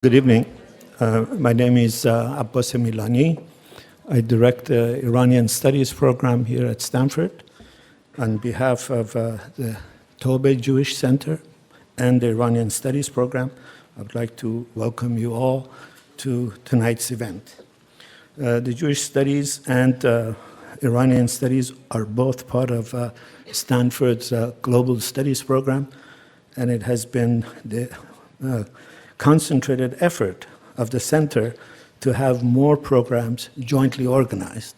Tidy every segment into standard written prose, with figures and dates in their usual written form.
Good evening. My name is Abbas Milani. I direct the Iranian Studies program here at Stanford on behalf of the Tobe Jewish Center and the Iranian Studies program. I would like to welcome you all to tonight's event. The Jewish Studies and Iranian Studies are both part of Stanford's Global Studies program, and it has been the concentrated effort of the center to have more programs jointly organized.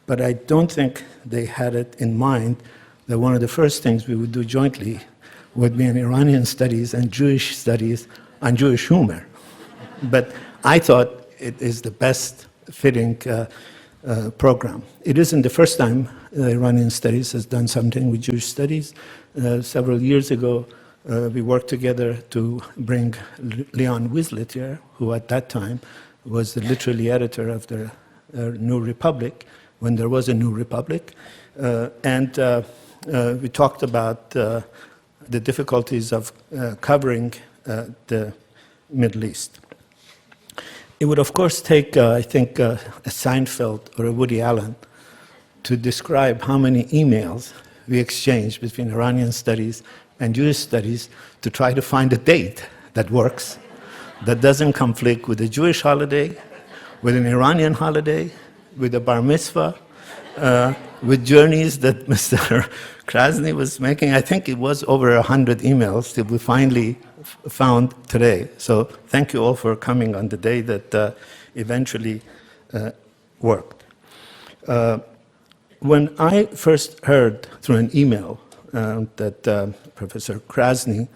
But I don't think they had it in mind that one of the first things we would do jointly would be an Iranian studies and Jewish studies on Jewish humor. But I thought it is the best fitting program. It isn't the first time Iranian studies has done something with Jewish studies. Several years ago, we worked together to bring Leon Wislet here, who at that time was the literary editor of the New Republic, when there was a New Republic. And we talked about the difficulties of covering the Middle East. It would, of course, take, I think, a Seinfeld or a Woody Allen to describe how many emails we exchanged between Iranian studies and Jewish studies to try to find a date that works, that doesn't conflict with a Jewish holiday, with an Iranian holiday, with a bar mitzvah, with journeys that Mr. Krasny was making. I think it was over 100 emails that we finally found today. So thank you all for coming on the day that eventually worked. When I first heard through an email that Professor Krasny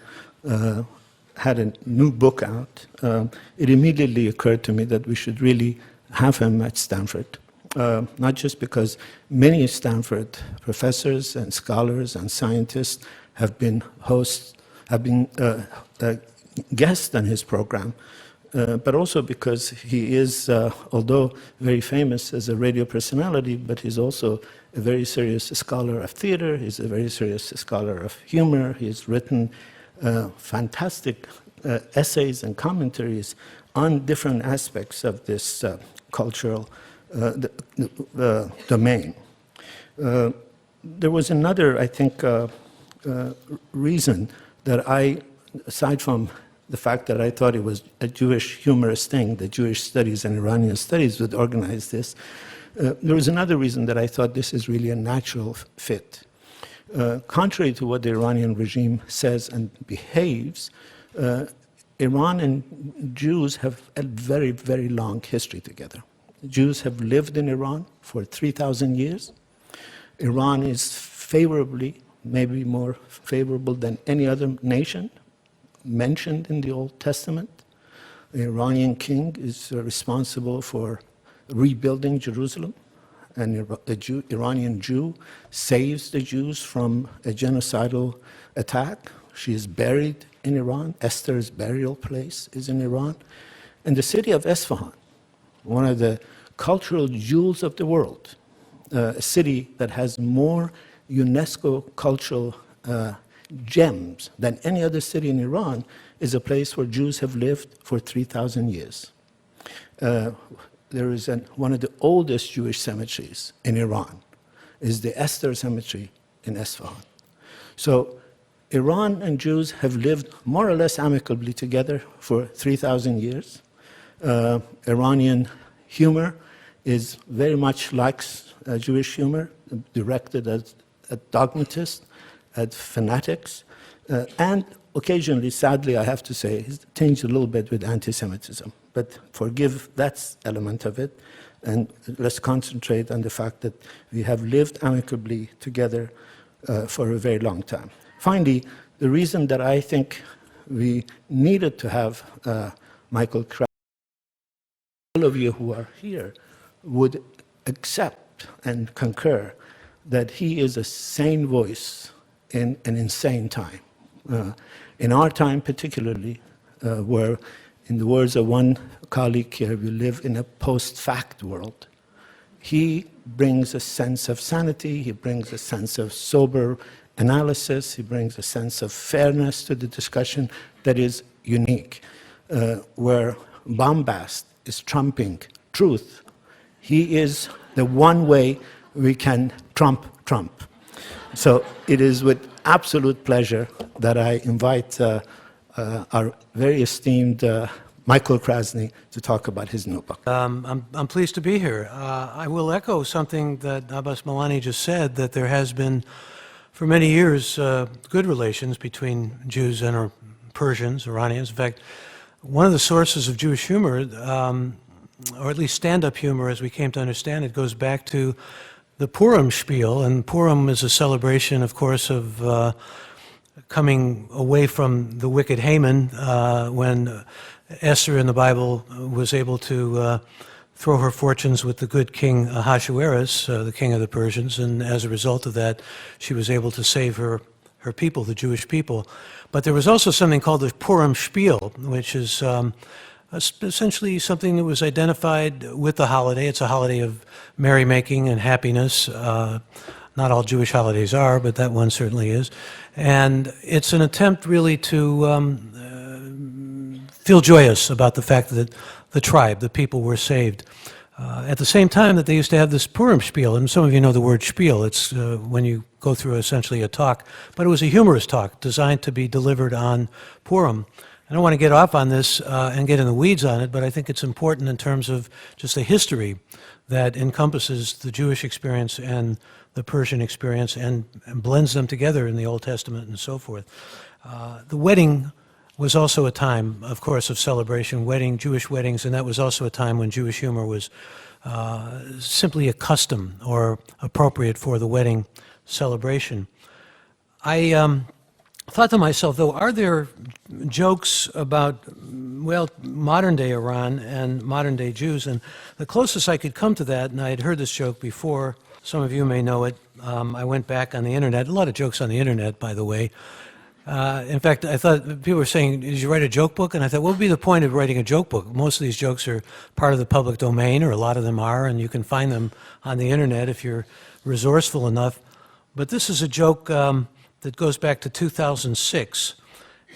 had a new book out, it immediately occurred to me that we should really have him at Stanford. Not just because many Stanford professors and scholars and scientists have been guests on his program, but also because he is, although very famous as a radio personality, but he's also a very serious scholar of theater, he's a very serious scholar of humor, he's written fantastic essays and commentaries on different aspects of this cultural domain. There was another, I think, reason that I, aside from the fact that I thought it was a Jewish humorous thing, the Jewish studies and Iranian studies would organize this, there was another reason that I thought this is really a natural fit. Contrary to what the Iranian regime says and behaves, Iran and Jews have a very, very long history together. Jews have lived in Iran for 3,000 years. Iran is favorably, maybe more favorable than any other nation mentioned in the Old Testament. The Iranian king is responsible for rebuilding Jerusalem, and the Iranian Jew saves the Jews from a genocidal attack. She is buried in Iran. Esther's burial place is in Iran. And the city of Isfahan, one of the cultural jewels of the world, a city that has more UNESCO cultural gems than any other city in Iran, is a place where Jews have lived for 3,000 years. There is one of the oldest Jewish cemeteries in Iran, is the Esther cemetery in Isfahan. So Iran and Jews have lived more or less amicably together for 3,000 years. Iranian humor is very much like Jewish humor, directed at dogmatists, at fanatics, and occasionally, sadly, I have to say, it's tinged a little bit with anti-Semitism. But forgive that element of it, and let's concentrate on the fact that we have lived amicably together for a very long time. Finally, the reason that I think we needed to have Michael Krasny, all of you who are here, would accept and concur that he is a sane voice in an insane time. In our time particularly, where, in the words of one colleague here, we live in a post-fact world, he brings a sense of sanity, he brings a sense of sober analysis, he brings a sense of fairness to the discussion that is unique. where bombast is trumping truth, he is the one way we can trump Trump. So it is with absolute pleasure that I invite our very esteemed Michael Krasny to talk about his new book. I'm pleased to be here. I will echo something that Abbas Milani just said, that there has been, for many years, good relations between Jews and Persians, Iranians. In fact, one of the sources of Jewish humor, or at least stand-up humor as we came to understand it, goes back to the Purim spiel. And Purim is a celebration, of course, of coming away from the wicked Haman when Esther in the Bible was able to throw her fortunes with the good king Ahasuerus, the king of the Persians, and as a result of that, she was able to save her people, the Jewish people. But there was also something called the Purim spiel, which is essentially something that was identified with the holiday. It's a holiday of merrymaking and happiness. Not all Jewish holidays are, but that one certainly is. And it's an attempt really to feel joyous about the fact that the tribe, the people, were saved. At the same time that they used to have this Purim spiel, and some of you know the word spiel. It's when you go through essentially a talk, but it was a humorous talk designed to be delivered on Purim. I don't want to get off on this and get in the weeds on it, but I think it's important in terms of just the history that encompasses the Jewish experience and the Persian experience and blends them together in the Old Testament and so forth. The wedding was also a time, of course, of celebration, Jewish weddings, and that was also a time when Jewish humor was simply a custom or appropriate for the wedding celebration. I thought to myself, though, are there jokes about, well, modern-day Iran and modern-day Jews? And the closest I could come to that, and I had heard this joke before, some of you may know it, I went back on the internet, a lot of jokes on the internet, by the way. In fact, I thought people were saying, did you write a joke book? And I thought, what would be the point of writing a joke book? Most of these jokes are part of the public domain, or a lot of them are, and you can find them on the internet if you're resourceful enough. But this is a joke that goes back to 2006,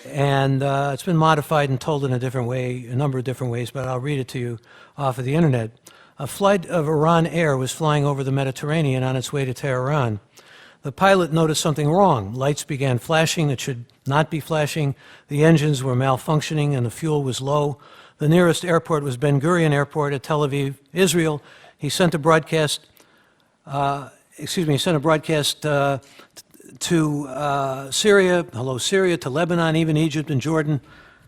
and it's been modified and told in a different way, a number of different ways, but I'll read it to you off of the internet. A flight of Iran Air was flying over the Mediterranean on its way to Tehran. The pilot noticed something wrong. Lights began flashing that should not be flashing. The engines were malfunctioning and the fuel was low. The nearest airport was Ben Gurion Airport at Tel Aviv, Israel. He sent a broadcast, to Syria, hello Syria, to Lebanon, even Egypt and Jordan,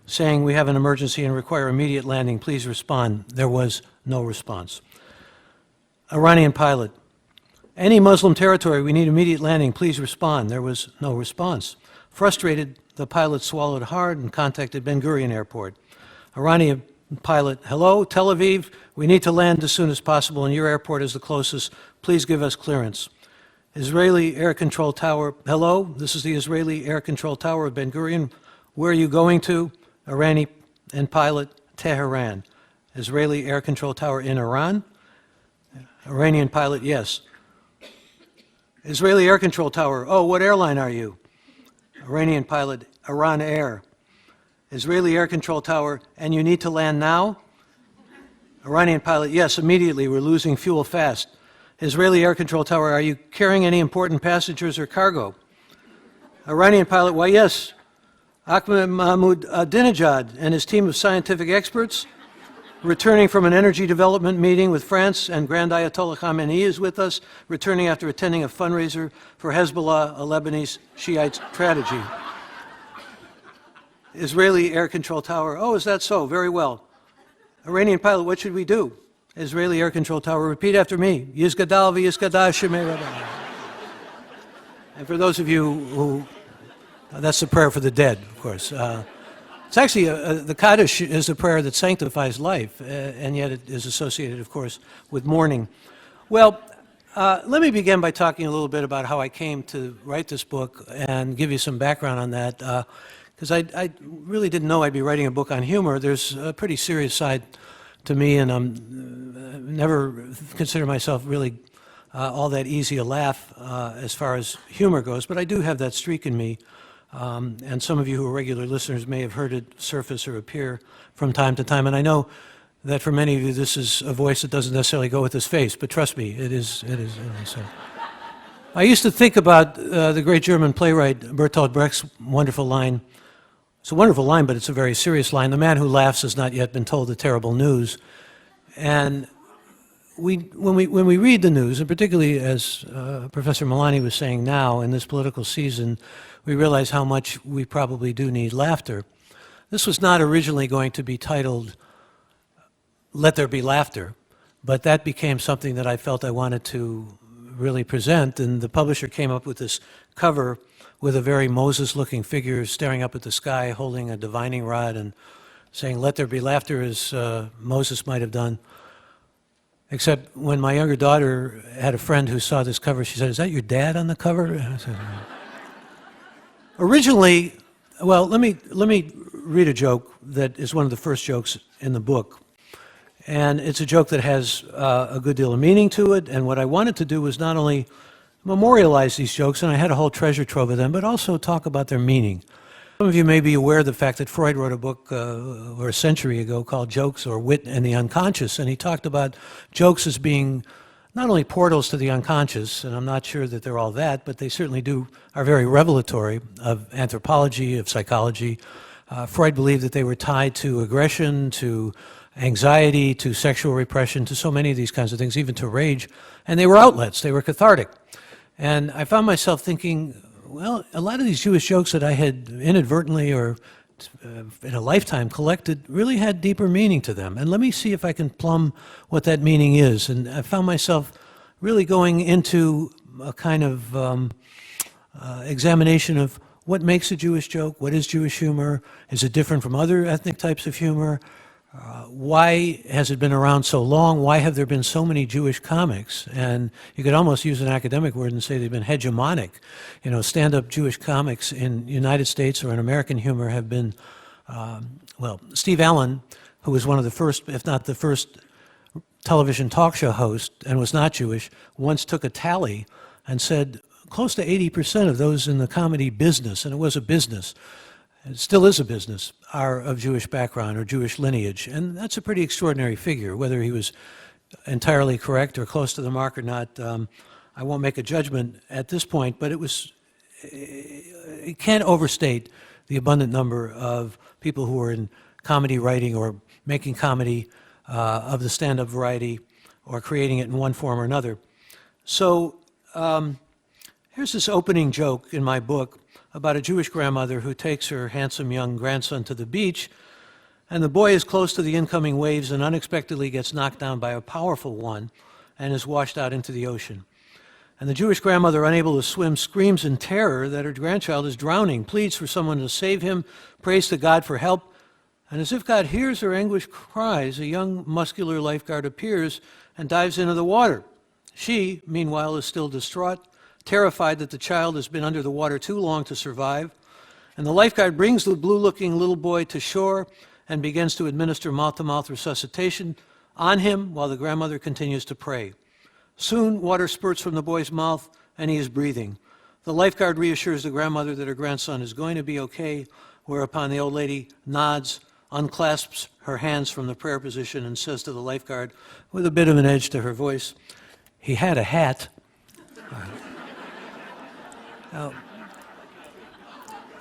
saying we have an emergency and require immediate landing. Please respond. There was no response. Iranian pilot. Any Muslim territory, we need immediate landing. Please respond. There was no response. Frustrated, the pilot swallowed hard and contacted Ben Gurion Airport. Iranian pilot, hello, Tel Aviv, we need to land as soon as possible and your airport is the closest. Please give us clearance. Israeli Air Control Tower, hello, this is the Israeli Air Control Tower of Ben Gurion. Where are you going to? Iranian pilot, Tehran. Israeli Air Control Tower in Iran? Iranian pilot, yes. Israeli Air Control Tower, oh, what airline are you? Iranian pilot, Iran Air. Israeli Air Control Tower, and you need to land now? Iranian pilot, yes, immediately, we're losing fuel fast. Israeli Air Control Tower, are you carrying any important passengers or cargo? Iranian pilot, why yes. Ahmed Mahmoud Ahmadinejad and his team of scientific experts, returning from an energy development meeting with France, and Grand Ayatollah Khamenei is with us, returning after attending a fundraiser for Hezbollah, a Lebanese Shiite strategy. Israeli Air Control Tower, oh, is that so? Very well. Iranian pilot, what should we do? Israeli Air Control Tower, repeat after me. Yizgadal v'yizgadal shemei Rabbi. And for those of you who, that's the prayer for the dead, of course. It's actually, the Kaddish is a prayer that sanctifies life, and yet it is associated, of course, with mourning. Well, let me begin by talking a little bit about how I came to write this book and give you some background on that, because I really didn't know I'd be writing a book on humor. There's a pretty serious side to me, and I'm never consider myself really all that easy a laugh as far as humor goes, but I do have that streak in me. And some of you who are regular listeners may have heard it surface or appear from time to time. And I know that for many of you, this is a voice that doesn't necessarily go with this face, but trust me, it is. So. I used to think about the great German playwright Bertolt Brecht's wonderful line. It's a wonderful line, but it's a very serious line. The man who laughs has not yet been told the terrible news. And when we read the news, and particularly as Professor Milani was saying now in this political season, we realize how much we probably do need laughter. This was not originally going to be titled "Let There Be Laughter," but that became something that I felt I wanted to really present, and the publisher came up with this cover with a very Moses-looking figure staring up at the sky, holding a divining rod and saying, "Let there be laughter," as Moses might have done. Except when my younger daughter had a friend who saw this cover, she said, "Is that your dad on the cover?" I said, originally, well, let me read a joke that is one of the first jokes in the book. And it's a joke that has a good deal of meaning to it, and what I wanted to do was not only memorialize these jokes, and I had a whole treasure trove of them, but also talk about their meaning. Some of you may be aware of the fact that Freud wrote a book over a century ago called Jokes or Wit and the Unconscious, and he talked about jokes as being not only portals to the unconscious, and I'm not sure that they're all that, but they certainly are very revelatory of anthropology, of psychology. Freud believed that they were tied to aggression, to anxiety, to sexual repression, to so many of these kinds of things, even to rage, and they were outlets, they were cathartic. And I found myself thinking, well, a lot of these Jewish jokes that I had inadvertently or in a lifetime collected really had deeper meaning to them. And let me see if I can plumb what that meaning is. And I found myself really going into a kind of examination of what makes a Jewish joke, what is Jewish humor, is it different from other ethnic types of humor, why has it been around so long? Why have there been so many Jewish comics? And you could almost use an academic word and say they've been hegemonic. You know, stand-up Jewish comics in the United States or in American humor have been, well, Steve Allen, who was one of the first, if not the first, television talk show host and was not Jewish, once took a tally and said close to 80% of those in the comedy business, and it was a business, it still is a business, are of Jewish background or Jewish lineage. And that's a pretty extraordinary figure. Whether he was entirely correct or close to the mark or not, I won't make a judgment at this point, but it can't overstate the abundant number of people who are in comedy writing or making comedy of the stand-up variety or creating it in one form or another. So here's this opening joke in my book about a Jewish grandmother who takes her handsome young grandson to the beach, and the boy is close to the incoming waves and unexpectedly gets knocked down by a powerful one and is washed out into the ocean. And the Jewish grandmother, unable to swim, screams in terror that her grandchild is drowning, pleads for someone to save him, prays to God for help, and as if God hears her anguished cries, a young muscular lifeguard appears and dives into the water. She, meanwhile, is still distraught, terrified that the child has been under the water too long to survive, and the lifeguard brings the blue-looking little boy to shore and begins to administer mouth-to-mouth resuscitation on him while the grandmother continues to pray. Soon, water spurts from the boy's mouth, and he is breathing. The lifeguard reassures the grandmother that her grandson is going to be okay, whereupon the old lady nods, unclasps her hands from the prayer position, and says to the lifeguard, with a bit of an edge to her voice, "He had a hat." Now,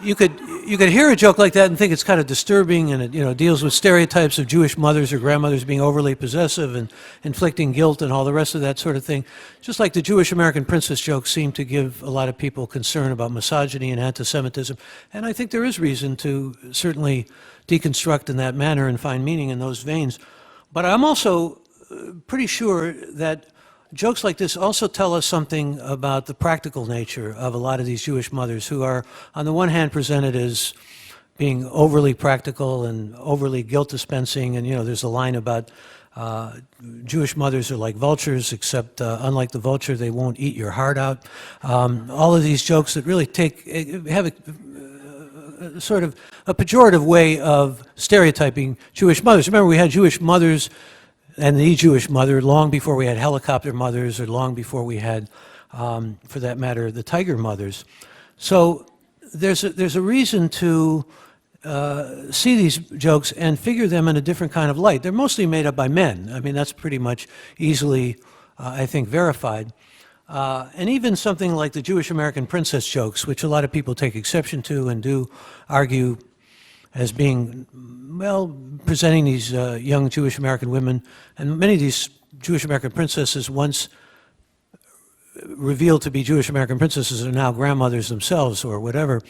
you could hear a joke like that and think it's kind of disturbing, and it deals with stereotypes of Jewish mothers or grandmothers being overly possessive and inflicting guilt and all the rest of that sort of thing. Just like the Jewish American princess jokes seem to give a lot of people concern about misogyny and anti-Semitism, and I think there is reason to certainly deconstruct in that manner and find meaning in those veins. But I'm also pretty sure that jokes like this also tell us something about the practical nature of a lot of these Jewish mothers who are, on the one hand, presented as being overly practical and overly guilt dispensing. And, there's a line about Jewish mothers are like vultures, except unlike the vulture, they won't eat your heart out. All of these jokes that really have a sort of a pejorative way of stereotyping Jewish mothers. Remember, we had Jewish mothers and the Jewish mother long before we had helicopter mothers or long before we had, for that matter, the tiger mothers. So there's a reason to see these jokes and figure them in a different kind of light. They're mostly made up by men. I mean, that's pretty much easily, I think, verified. And even something like the Jewish American princess jokes, which a lot of people take exception to and do argue as being, well, presenting these young Jewish American women, and many of these Jewish American princesses once revealed to be Jewish American princesses are now grandmothers themselves or whatever.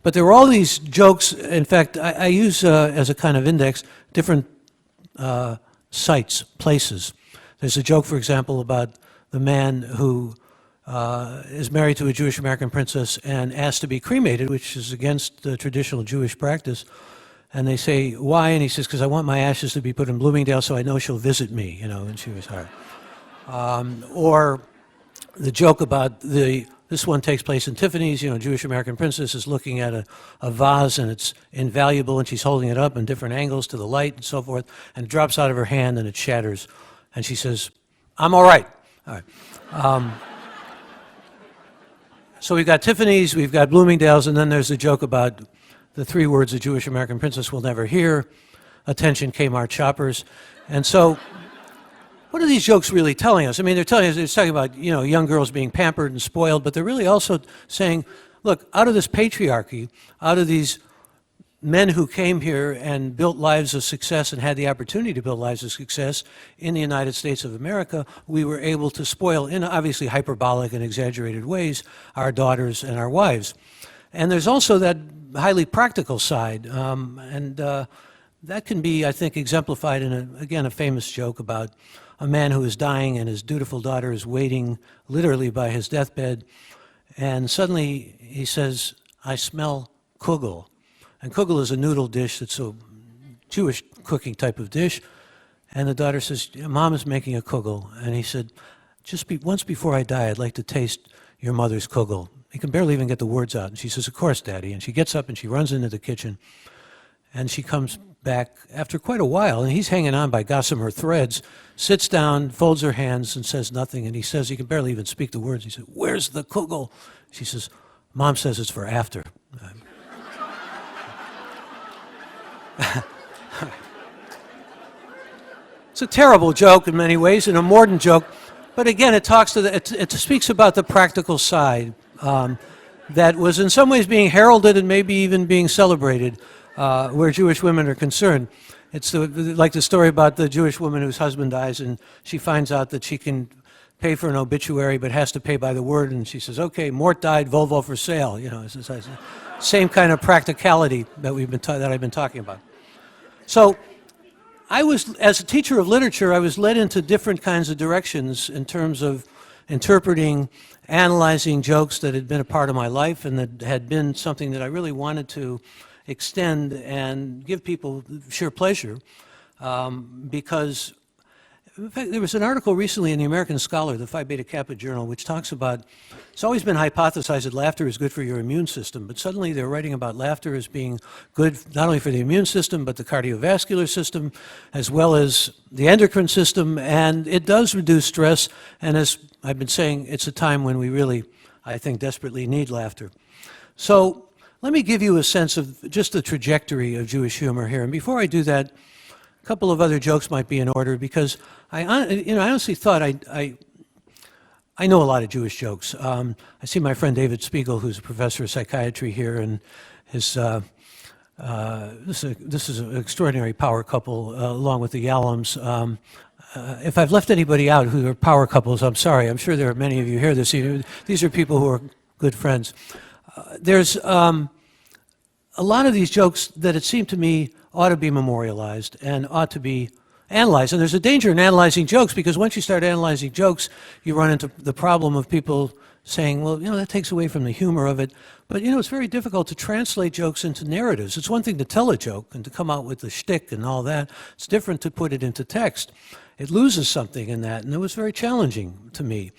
But there were all these jokes. In fact, I use as a kind of index different sites, places. There's a joke, for example, about the man who is married to a Jewish American princess and asked to be cremated, which is against the traditional Jewish practice. And they say, why? And he says, because I want my ashes to be put in Bloomingdale so I know she'll visit me, you know, and she was hard. Or the joke about this one takes place in Tiffany's, you know, Jewish American princess is looking at a vase and it's invaluable and she's holding it up in different angles to the light and so forth, and it drops out of her hand and it shatters. And she says, I'm all right. All right. So we've got Tiffany's, we've got Bloomingdale's, and then there's a joke about the 3 words a Jewish American princess will never hear, attention Kmart shoppers. And so what are these jokes really telling us? I mean, they're talking about, you know, young girls being pampered and spoiled, but they're really also saying, look, out of this patriarchy, out of these men who came here and built lives of success and had the opportunity to build lives of success in the United States of America, we were able to spoil, in obviously hyperbolic and exaggerated ways, our daughters and our wives. And there's also that highly practical side, and that can be, I think, exemplified in, again, a famous joke about a man who is dying and his dutiful daughter is waiting literally by his deathbed, and suddenly he says, I smell kugel. And kugel is a noodle dish that's a Jewish cooking type of dish. And the daughter says, Mom is making a kugel. And he said, once before I die, I'd like to taste your mother's kugel. He can barely even get the words out. And she says, of course, Daddy. And she gets up and she runs into the kitchen. And she comes back after quite a while, and he's hanging on by gossamer threads, sits down, folds her hands, and says nothing. And he says, he can barely even speak the words. He said, where's the kugel? She says, Mom says it's for after. It's a terrible joke in many ways, and a mordant joke. But again, it talks to it speaks about the practical side that was in some ways being heralded and maybe even being celebrated where Jewish women are concerned. It's like the story about the Jewish woman whose husband dies, and she finds out that she can pay for an obituary but has to pay by the word, and she says, okay, Mort died, Volvo for sale. You know, it's the same kind of practicality that I've been talking about. So as a teacher of literature, I was led into different kinds of directions in terms of interpreting, analyzing jokes that had been a part of my life and that had been something that I really wanted to extend and give people sheer pleasure. Because, in fact, there was an article recently in the American Scholar, the Phi Beta Kappa Journal, which talks about, it's always been hypothesized that laughter is good for your immune system, but suddenly they're writing about laughter as being good not only for the immune system, but the cardiovascular system, as well as the endocrine system, and it does reduce stress, and as I've been saying, it's a time when we really, I think, desperately need laughter. So let me give you a sense of just the trajectory of Jewish humor here, and before I do that, a couple of other jokes might be in order, because I honestly thought I know a lot of Jewish jokes. I see my friend David Spiegel, who's a professor of psychiatry here, and his this is an extraordinary power couple, along with the Yallams. If I've left anybody out who are power couples, I'm sorry. I'm sure there are many of you here this evening. These are people who are good friends. There's a lot of these jokes that it seemed to me ought to be memorialized and ought to be analyzed. And there's a danger in analyzing jokes, because once you start analyzing jokes, you run into the problem of people saying, well, you know, that takes away from the humor of it. But, you know, it's very difficult to translate jokes into narratives. It's one thing to tell a joke and to come out with the shtick and all that. It's different to put it into text. It loses something in that, and it was very challenging to me.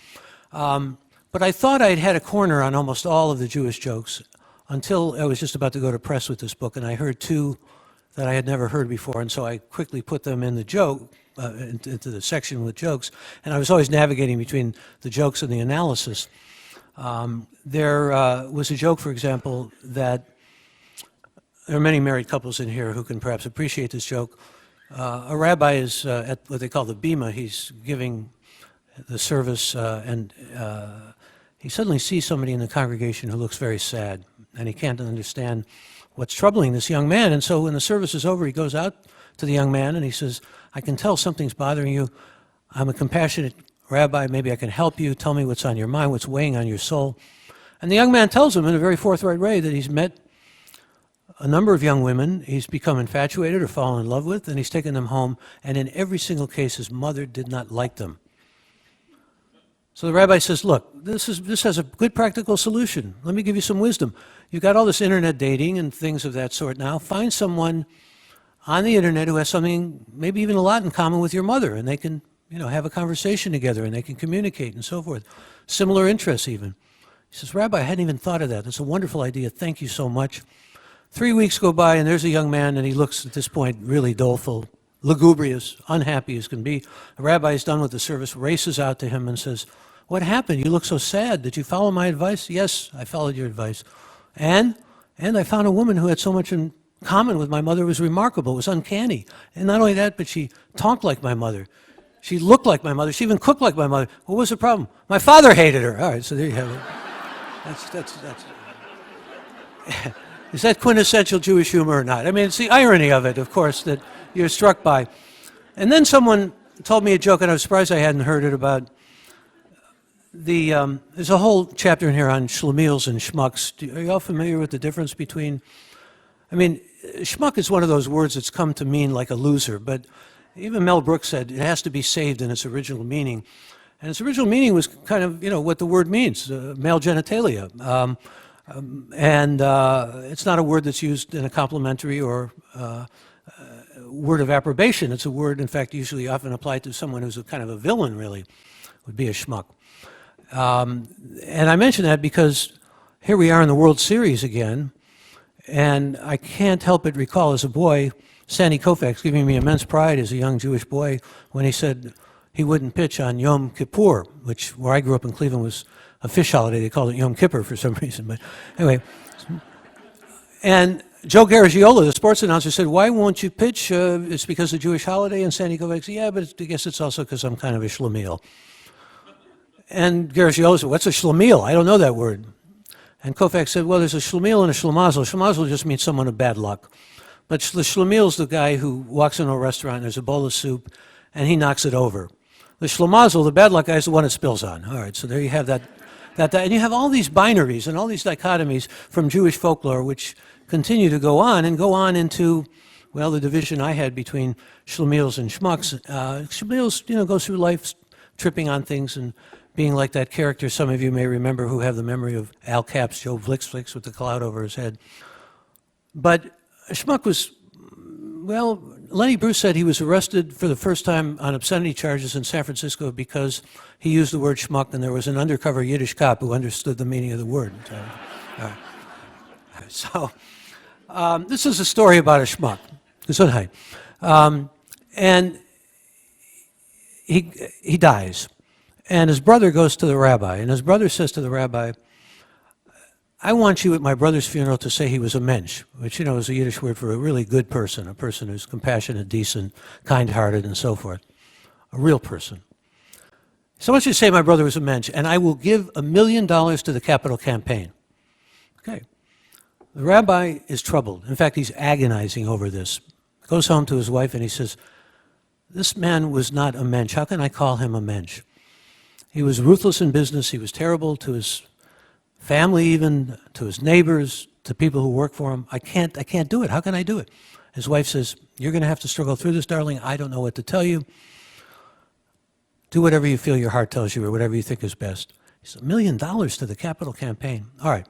But I thought I'd had a corner on almost all of the Jewish jokes until I was just about to go to press with this book, and I heard 2 that I had never heard before, and so I quickly put them in the joke, into the section with jokes, and I was always navigating between the jokes and the analysis. There was a joke, for example, that there are many married couples in here who can perhaps appreciate this joke. A rabbi is at what they call the bima. He's giving the service, and he suddenly sees somebody in the congregation who looks very sad, and he can't understand what's troubling this young man. And so when the service is over, he goes out to the young man and he says, "I can tell something's bothering you. I'm a compassionate rabbi. Maybe I can help you. Tell me what's on your mind, what's weighing on your soul." And the young man tells him in a very forthright way that he's met a number of young women he's become infatuated or fallen in love with, and he's taken them home, and in every single case his mother did not like them. So the rabbi says, "Look, this has a good practical solution. Let me give you some wisdom. You've got all this internet dating and things of that sort now. Find someone on the internet who has something, maybe even a lot in common with your mother, and they can, have a conversation together, and they can communicate and so forth. Similar interests even." He says, "Rabbi, I hadn't even thought of that. That's a wonderful idea. Thank you so much." 3 weeks go by, and there's a young man, and he looks at this point really doleful, lugubrious, unhappy as can be. The rabbi is done with the service, races out to him and says, "What happened? You look so sad. Did you follow my advice?" "Yes, I followed your advice. And I found a woman who had so much in common with my mother. It was remarkable. It was uncanny. And not only that, but she talked like my mother. She looked like my mother. She even cooked like my mother. What was the problem? My father hated her." All right, so there you have it. That's Is that quintessential Jewish humor or not? I mean, it's the irony of it, of course, that you're struck by. And then someone told me a joke, and I was surprised I hadn't heard it, about there's a whole chapter in here on Schlemiels and schmucks. Are you all familiar with the difference between, schmuck is one of those words that's come to mean like a loser, but even Mel Brooks said it has to be saved in its original meaning. And its original meaning was kind of, what the word means, male genitalia. It's not a word that's used in a complimentary or word of approbation. It's a word, in fact, usually often applied to someone who's a kind of a villain, really, would be a schmuck. And I mention that because here we are in the World Series again, and I can't help but recall as a boy, Sandy Koufax giving me immense pride as a young Jewish boy when he said he wouldn't pitch on Yom Kippur, which, where I grew up in Cleveland, was a fish holiday. They called it Yom Kippur for some reason. But anyway, and Joe Garagiola, the sports announcer, said, "Why won't you pitch? It's because of the Jewish holiday." And Sandy Koufax said, "Yeah, but I guess it's also because I'm kind of a Schlemiel." And Garagiola said, "What's a Schlemiel? I don't know that word." And Koufax said, "Well, there's a Schlemiel and a Schlemazel. Schlemazel just means someone of bad luck. But the Schlemiel's the guy who walks into a restaurant and there's a bowl of soup and he knocks it over. The Schlemazel, the bad luck guy, is the one it spills on." All right, so there you have that. And you have all these binaries and all these dichotomies from Jewish folklore which continue to go on into, well, the division I had between Schlemiels and schmucks. Schlemiels, goes through life tripping on things and being like that character some of you may remember who have the memory of Al Cap's Joe Flix with the cloud over his head. But a schmuck was, well, Lenny Bruce said he was arrested for the first time on obscenity charges in San Francisco because he used the word schmuck, and there was an undercover Yiddish cop who understood the meaning of the word. So this is a story about a schmuck. Gesundheit. And he dies. And his brother goes to the rabbi, and his brother says to the rabbi, "I want you at my brother's funeral to say he was a mensch," which, is a Yiddish word for a really good person, a person who's compassionate, decent, kind-hearted, and so forth. A real person. So I want you to say my brother was a mensch, and I will give $1 million to the capital campaign. Okay. The rabbi is troubled. In fact, he's agonizing over this. Goes home to his wife and he says, "This man was not a mensch. How can I call him a mensch? He was ruthless in business. He was terrible to his family, even to his neighbors, to people who work for him. I can't do it. How can I do it?" His wife says, "You're going to have to struggle through this, darling. I don't know what to tell you. Do whatever you feel your heart tells you or whatever you think is best." He said, $1 million to the capital campaign. All right.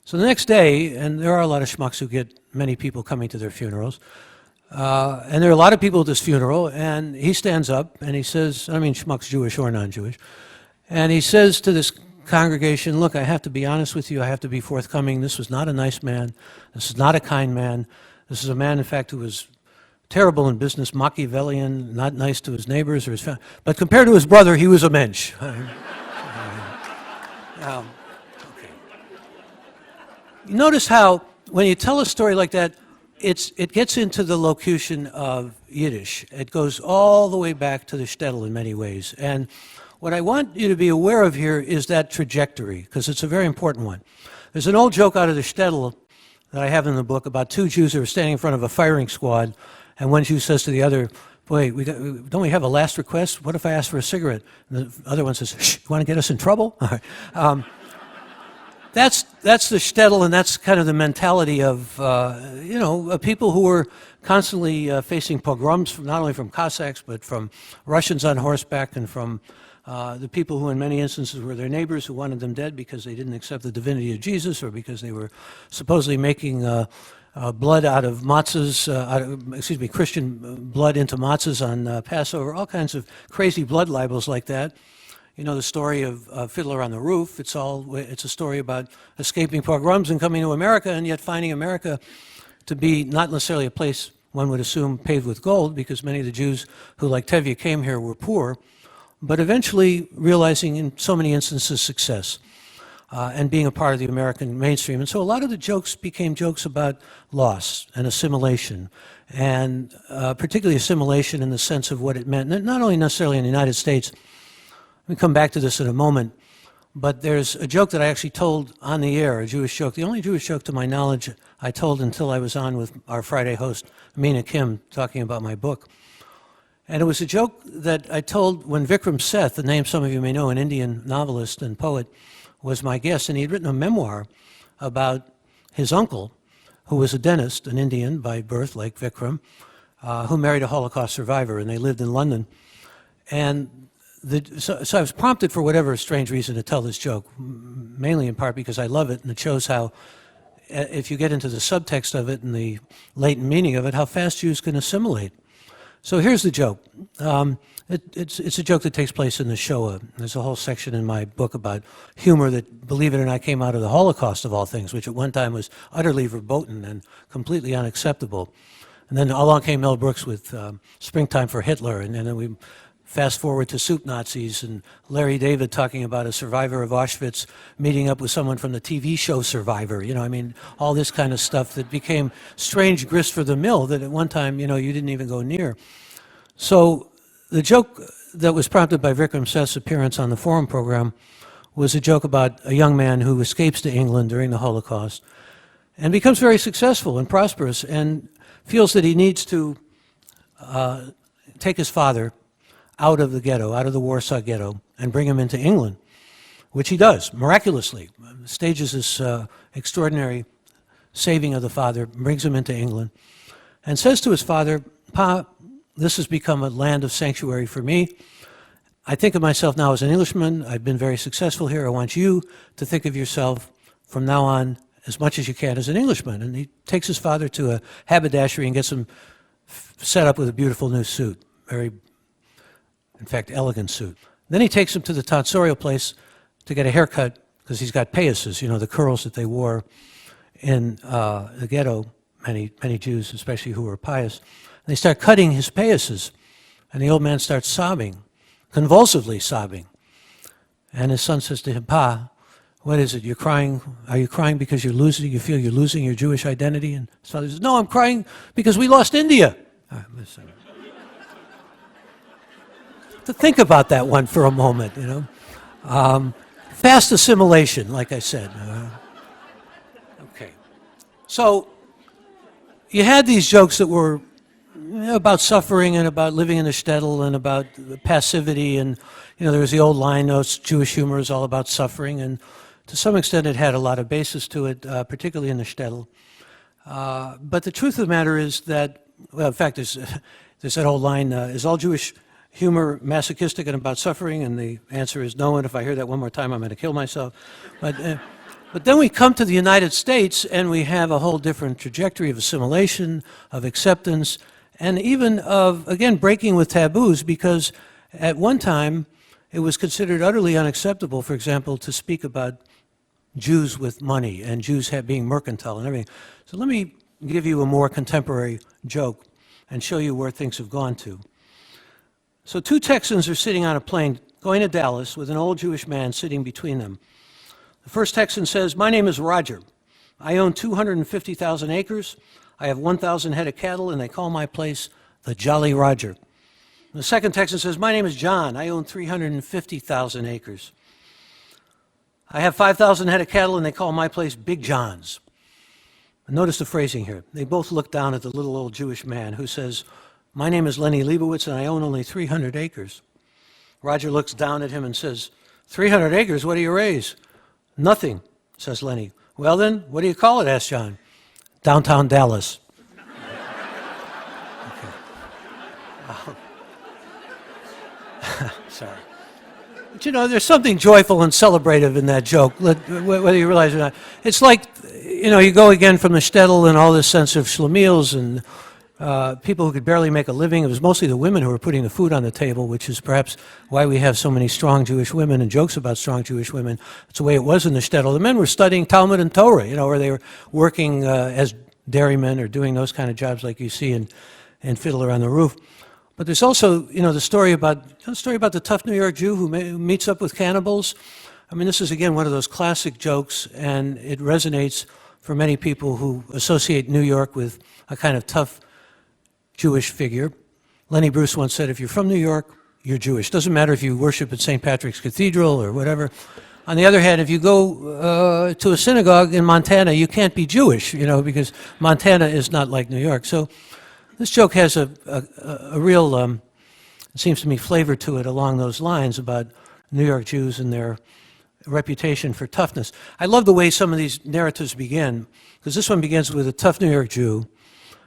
So the next day, and there are a lot of schmucks who get many people coming to their funerals, and there are a lot of people at this funeral, and he stands up and he says, schmucks, Jewish or non-Jewish, and he says to this congregation, "Look, I have to be honest with you. I have to be forthcoming. This was not a nice man. This is not a kind man. This is a man, in fact, who was terrible in business, Machiavellian, not nice to his neighbors or his family. But compared to his brother, he was a mensch." Notice how when you tell a story like that, it gets into the locution of Yiddish. It goes all the way back to the shtetl in many ways. And what I want you to be aware of here is that trajectory, because it's a very important one. There's an old joke out of the shtetl that I have in the book about two Jews who are standing in front of a firing squad, and one Jew says to the other, "Boy, don't we have a last request? What if I ask for a cigarette?" And the other one says, "Shh, you want to get us in trouble?" All right. That's the shtetl, and that's kind of the mentality of, people who were constantly facing pogroms, not only from Cossacks, but from Russians on horseback and from the people who in many instances were their neighbors who wanted them dead because they didn't accept the divinity of Jesus or because they were supposedly making blood out of matzahs, Christian blood into matzahs on Passover, all kinds of crazy blood libels like that. You know the story of Fiddler on the Roof. It's a story about escaping pogroms and coming to America, and yet finding America to be not necessarily a place one would assume paved with gold, because many of the Jews who, like Tevye, came here were poor, but eventually realizing in so many instances success and being a part of the American mainstream. And so a lot of the jokes became jokes about loss and assimilation, and particularly assimilation in the sense of what it meant, not only necessarily in the United States. Let me come back to this in a moment, but there's a joke that I actually told on the air, a Jewish joke, the only Jewish joke to my knowledge I told until I was on with our Friday host, Mina Kim, talking about my book. And it was a joke that I told when Vikram Seth, the name some of you may know, an Indian novelist and poet, was my guest, and he had written a memoir about his uncle, who was a dentist, an Indian by birth, like Vikram, who married a Holocaust survivor, and they lived in London. And so I was prompted for whatever strange reason to tell this joke, mainly in part because I love it, and it shows how, if you get into the subtext of it and the latent meaning of it, how fast Jews can assimilate. So here's the joke. It's a joke that takes place in the Shoah. There's a whole section in my book about humor that, believe it or not, came out of the Holocaust of all things, which at one time was utterly verboten and completely unacceptable. And then along came Mel Brooks with Springtime for Hitler, and then we fast forward to Soup Nazis and Larry David talking about a survivor of Auschwitz meeting up with someone from the TV show Survivor. All this kind of stuff that became strange grist for the mill that at one time, you didn't even go near. So the joke that was prompted by Vikram Seth's appearance on the Forum program was a joke about a young man who escapes to England during the Holocaust and becomes very successful and prosperous and feels that he needs to take his father out of the ghetto, out of the Warsaw Ghetto, and bring him into England, which he does, miraculously. Stages this extraordinary saving of the father, brings him into England, and says to his father, "Pa, this has become a land of sanctuary for me. I think of myself now as an Englishman. I've been very successful here. I want you to think of yourself from now on as much as you can as an Englishman." And he takes his father to a haberdashery and gets him set up with a beautiful new suit, in fact, elegant suit. Then he takes him to the tonsorial place to get a haircut because he's got payasses, the curls that they wore in the ghetto, many Jews, especially who were pious. And they start cutting his payasses, and the old man starts sobbing, convulsively sobbing. And his son says to him, "Pa, what is it? You're crying? Are you crying because you feel you're losing your Jewish identity?" And his father says, "No, I'm crying because we lost India." Listen. To think about that one for a moment, Fast assimilation, like I said. Okay. So you had these jokes that were about suffering and about living in the shtetl and about passivity, and there was the old line, Jewish humor is all about suffering, and to some extent it had a lot of basis to it, particularly in the shtetl. But the truth of the matter is that, well, in fact, there's that old line, is all Jewish humor masochistic and about suffering? And the answer is no, and if I hear that one more time, I'm going to kill myself. But then we come to the United States, and we have a whole different trajectory of assimilation, of acceptance, and even of, again, breaking with taboos, because at one time it was considered utterly unacceptable, for example, to speak about Jews with money and Jews being mercantile and everything. So let me give you a more contemporary joke and show you where things have gone to. So two Texans are sitting on a plane going to Dallas with an old Jewish man sitting between them. The first Texan says, "My name is Roger. I own 250,000 acres. I have 1,000 head of cattle, and they call my place the Jolly Roger. The second Texan says, my name is John. I own 350,000 acres. I have 5,000 head of cattle, and they call my place Big John's. Notice the phrasing here. They both look down at the little old Jewish man who says, my name is Lenny Leibowitz, and I own only 300 acres. Roger looks down at him and says, 300 acres, what do you raise? Nothing, says Lenny. Well then, what do you call it, asked John. Downtown Dallas. Sorry. But you know, there's something joyful and celebrative in that joke, whether you realize it or not. It's like, you know, you go again from the shtetl and all this sense of Schlemiels and people who could barely make a living. It was mostly the women who were putting the food on the table, which is perhaps why we have so many strong Jewish women and jokes about strong Jewish women. It's the way it was in the shtetl. The men were studying Talmud and Torah, you know, or they were working as dairymen or doing those kind of jobs like you see in Fiddler on the Roof. But there's also, you know, the story about the tough New York Jew who meets up with cannibals. I mean, this is, again, one of those classic jokes, and it resonates for many people who associate New York with a kind of tough Jewish figure. Lenny Bruce once said, if you're from New York, you're Jewish. Doesn't matter if you worship at St. Patrick's Cathedral or whatever. On the other hand, if you go to a synagogue in Montana, you can't be Jewish, you know, because Montana is not like New York. So this joke has a real, it seems to me, flavor to it along those lines about New York Jews and their reputation for toughness. I love the way some of these narratives begin, because this one begins with a tough New York Jew,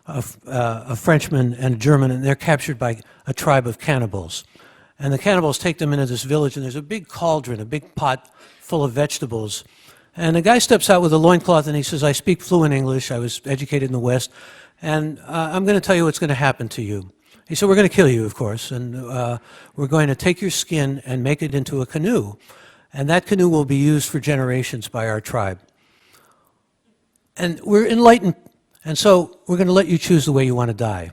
a Frenchman and a German, and they're captured by a tribe of cannibals. And the cannibals take them into this village, and there's a big cauldron, a big pot full of vegetables. And the guy steps out with a loincloth, and he says, I speak fluent English. I was educated in the West. And I'm going to tell you what's going to happen to you. He said, we're going to kill you, of course, and we're going to take your skin and make it into a canoe. And that canoe will be used for generations by our tribe. And we're enlightened, and so we're going to let you choose the way you want to die.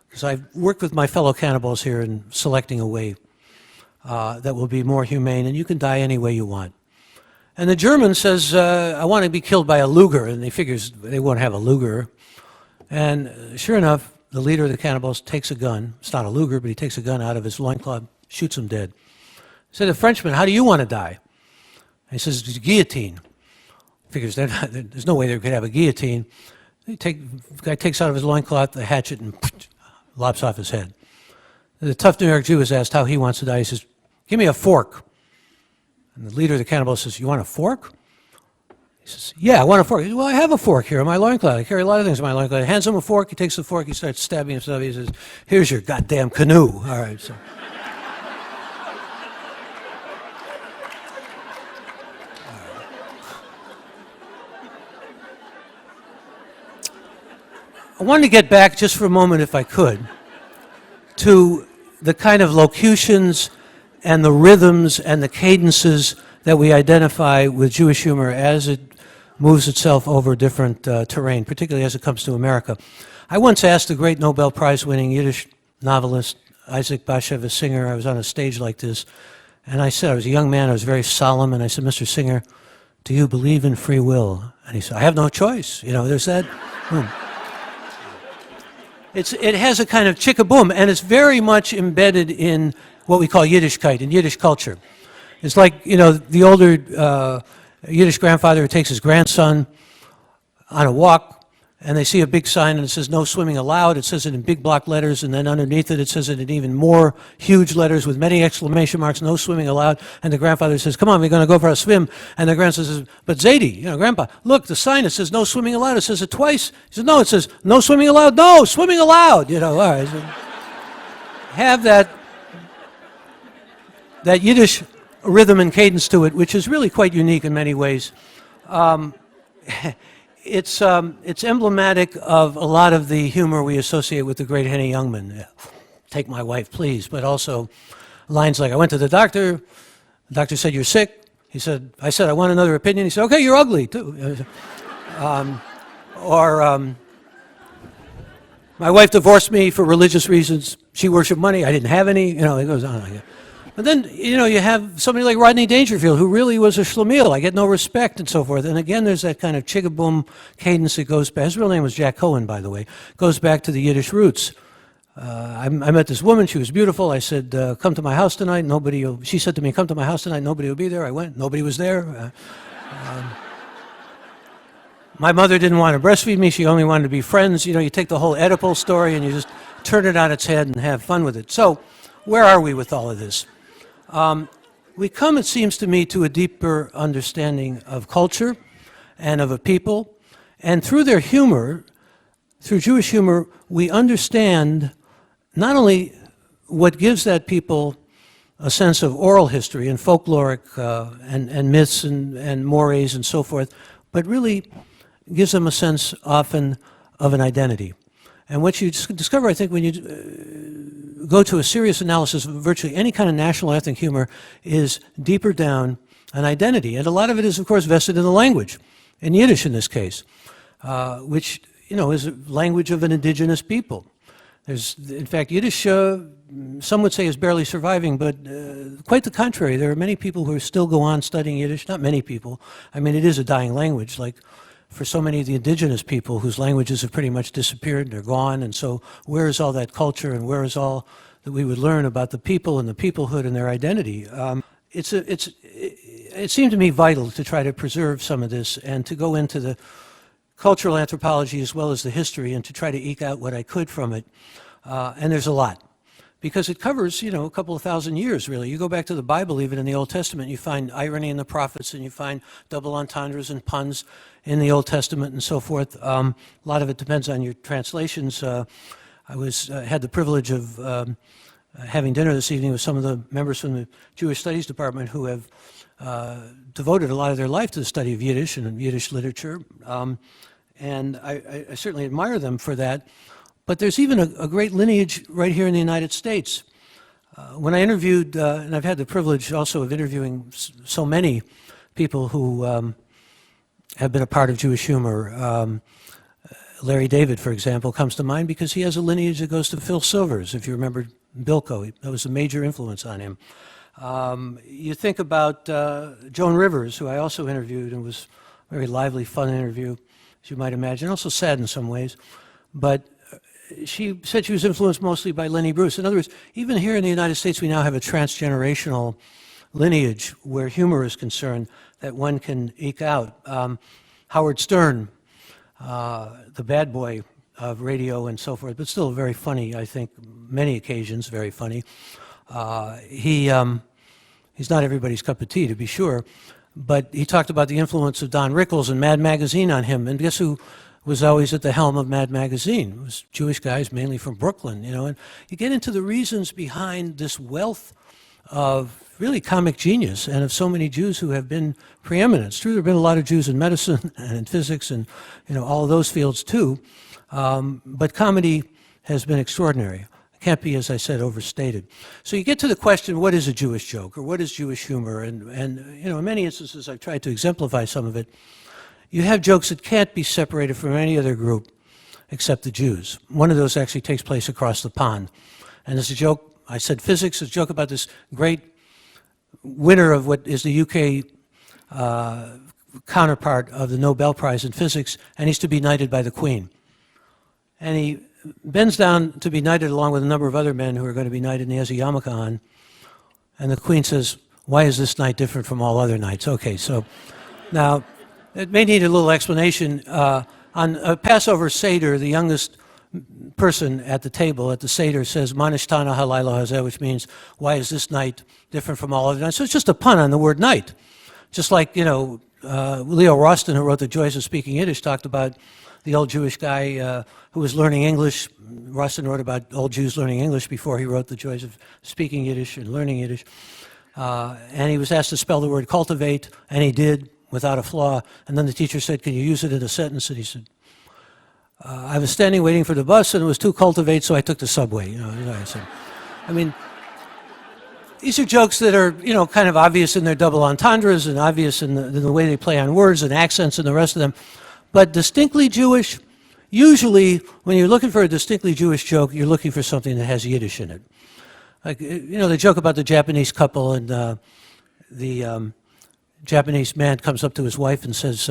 Because I've worked with my fellow cannibals here in selecting a way that will be more humane, and you can die any way you want. And the German says, I want to be killed by a Luger, and he figures they won't have a Luger. And sure enough, the leader of the cannibals takes a gun. It's not a Luger, but he takes a gun out of his loincloth, shoots him dead. He said, the Frenchman, how do you want to die? And he says, guillotine. Figures there's no way they could have a guillotine. The guy takes out of his loincloth the hatchet and lops off his head. The tough New York Jew is asked how he wants to die. He says, give me a fork. And the leader of the cannibals says, you want a fork? He says, yeah, I want a fork. He says, well, I have a fork here in my loincloth. I carry a lot of things in my loincloth. He hands him a fork. He takes the fork. He starts stabbing himself. He says, here's your goddamn canoe. All right. So. I wanted to get back just for a moment, if I could, to the kind of locutions and the rhythms and the cadences that we identify with Jewish humor as it moves itself over different terrain, particularly as it comes to America. I once asked the great Nobel Prize-winning Yiddish novelist Isaac Bashev, a singer, I was on a stage like this, and I said, I was a young man, I was very solemn, and I said, Mr. Singer, do you believe in free will? And he said, I have no choice. You know, there's that. Boom. It has a kind of chick-a-boom, and it's very much embedded in what we call Yiddishkeit, in Yiddish culture. It's like, you know, the older Yiddish grandfather who takes his grandson on a walk, and they see a big sign and it says no swimming allowed. It says it in big block letters, and then underneath it, it says it in even more huge letters with many exclamation marks, no swimming allowed. And the grandfather says, come on, we're going to go for a swim. And the grandson says, but Zadie, you know, Grandpa, look, the sign, it says no swimming allowed. It says it twice. He says, no, it says no swimming allowed. No, swimming allowed. You know, all right. So have that Yiddish rhythm and cadence to it, which is really quite unique in many ways. It's emblematic of a lot of the humor we associate with the great Henny Youngman. Take my wife, please. But also lines like, I went to the doctor said, you're sick. I said, I want another opinion. He said, okay, you're ugly, too. My wife divorced me for religious reasons. She worshiped money. I didn't have any. You know, it goes on like that. But then, you know, you have somebody like Rodney Dangerfield, who really was a Schlemiel. I get no respect and so forth. And again, there's that kind of chigaboom cadence that goes back. His real name was Jack Cohen, by the way. Goes back to the Yiddish roots. I met this woman. She was beautiful. I said, come to my house tonight. She said to me, come to my house tonight. Nobody will be there. I went. Nobody was there. My mother didn't want to breastfeed me. She only wanted to be friends. You know, you take the whole Oedipal story and you just turn it on its head and have fun with it. So where are we with all of this? We come, it seems to me, to a deeper understanding of culture and of a people. And through their humor, through Jewish humor, we understand not only what gives that people a sense of oral history and folkloric and myths and mores and so forth, but really gives them a sense often of an identity. And what you discover, I think, when you go to a serious analysis of virtually any kind of national ethnic humor is deeper down an identity. And a lot of it is, of course, vested in the language, in Yiddish in this case, which, you know, is a language of an indigenous people. There's, in fact, Yiddish, some would say, is barely surviving, but quite the contrary. There are many people who still go on studying Yiddish. Not many people. I mean, it is a dying language, like for so many of the indigenous people whose languages have pretty much disappeared, they're gone, and so where is all that culture and where is all that we would learn about the people and the peoplehood and their identity? It seemed to me vital to try to preserve some of this and to go into the cultural anthropology as well as the history and to try to eke out what I could from it. And there's a lot, because it covers, you know, a couple of thousand years, really. You go back to the Bible, even in the Old Testament, you find irony in the prophets and you find double entendres and puns in the Old Testament and so forth. A lot of it depends on your translations. I had the privilege of having dinner this evening with some of the members from the Jewish Studies Department who have devoted a lot of their life to the study of Yiddish and Yiddish literature. And I certainly admire them for that. But there's even a great lineage right here in the United States. When I interviewed, and I've had the privilege also of interviewing so many people who have been a part of Jewish humor. Larry David, for example, comes to mind because he has a lineage that goes to Phil Silvers. If you remember Bilko, that was a major influence on him. You think about Joan Rivers, who I also interviewed, and was a very lively, fun interview, as you might imagine, also sad in some ways. But she said she was influenced mostly by Lenny Bruce. In other words, even here in the United States, we now have a transgenerational lineage where humor is concerned that one can eke out. Howard Stern, the bad boy of radio and so forth, but still very funny, I think, many occasions very funny. He's not everybody's cup of tea, to be sure, but he talked about the influence of Don Rickles and Mad Magazine on him, and guess who was always at the helm of Mad Magazine? It was Jewish guys, mainly from Brooklyn, you know, and you get into the reasons behind this wealth of really comic genius and of so many Jews who have been preeminent. It's true there have been a lot of Jews in medicine and in physics and, you know, all of those fields too, but comedy has been extraordinary. It can't be, as I said, overstated. So you get to the question, what is a Jewish joke or what is Jewish humor? And you know, in many instances I've tried to exemplify some of it. You have jokes that can't be separated from any other group except the Jews. One of those actually takes place across the pond. And it's a joke, I said physics, it's a joke about this great winner of what is the UK counterpart of the Nobel Prize in Physics, and he's to be knighted by the Queen. And he bends down to be knighted along with a number of other men who are going to be knighted, and he has a yarmulke on. And the Queen says, "Why is this night different from all other nights?" Okay, so now it may need a little explanation. On a Passover Seder, the youngest person at the table at the Seder says, "Manishtana halayla hazeh," which means, why is this night different from all other nights? So it's just a pun on the word night. Just like, you know, Leo Roston, who wrote The Joys of Speaking Yiddish, talked about the old Jewish guy who was learning English. Roston wrote about old Jews learning English before he wrote The Joys of Speaking Yiddish and Learning Yiddish. And he was asked to spell the word cultivate, and he did, without a flaw. And then the teacher said, "Can you use it in a sentence?" And he said, "I was standing waiting for the bus, and it was too cultivate, so I took the subway." You know, I said, I mean, these are jokes that are, you know, kind of obvious in their double entendres and obvious in the way they play on words and accents and the rest of them. But distinctly Jewish, usually when you're looking for a distinctly Jewish joke, you're looking for something that has Yiddish in it. Like, they joke about the Japanese couple, and the Japanese man comes up to his wife and says,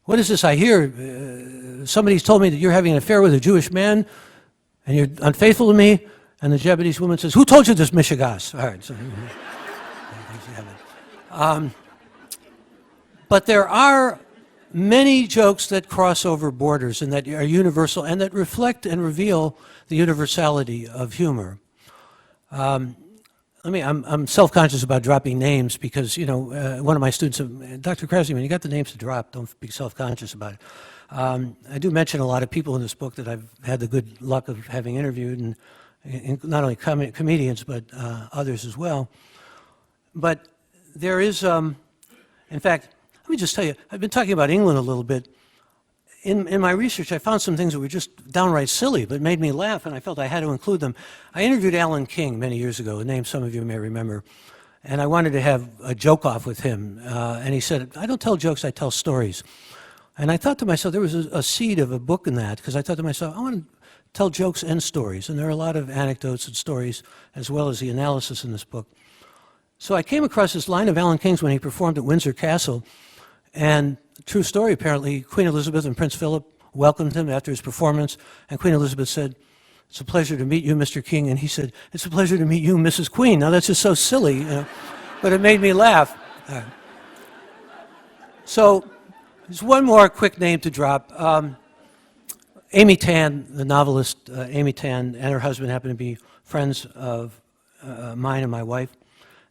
what is this I hear? Somebody's told me that you're having an affair with a Jewish man, and you're unfaithful to me. And the Japanese woman says, who told you this, Mishigas? All right. So, but there are many jokes that cross over borders and that are universal and that reflect and reveal the universality of humor. I'm self-conscious about dropping names because, one of my students, Dr. Krasny, when you got the names to drop, don't be self-conscious about it. I do mention a lot of people in this book that I've had the good luck of having interviewed, and not only comedians, but others as well. But there is, in fact, let me just tell you, I've been talking about England a little bit. In my research, I found some things that were just downright silly, but made me laugh, and I felt I had to include them. I interviewed Alan King many years ago, a name some of you may remember, and I wanted to have a joke off with him. And he said, I don't tell jokes, I tell stories. And I thought to myself, there was a seed of a book in that, because I thought to myself, I want to tell jokes and stories, and there are a lot of anecdotes and stories, as well as the analysis in this book. So I came across this line of Alan King's when he performed at Windsor Castle, and true story, apparently, Queen Elizabeth and Prince Philip welcomed him after his performance, and Queen Elizabeth said, it's a pleasure to meet you, Mr. King, and he said, it's a pleasure to meet you, Mrs. Queen. Now, that's just so silly, but it made me laugh. So, there's one more quick name to drop. Amy Tan, the novelist Amy Tan, and her husband happen to be friends of mine and my wife.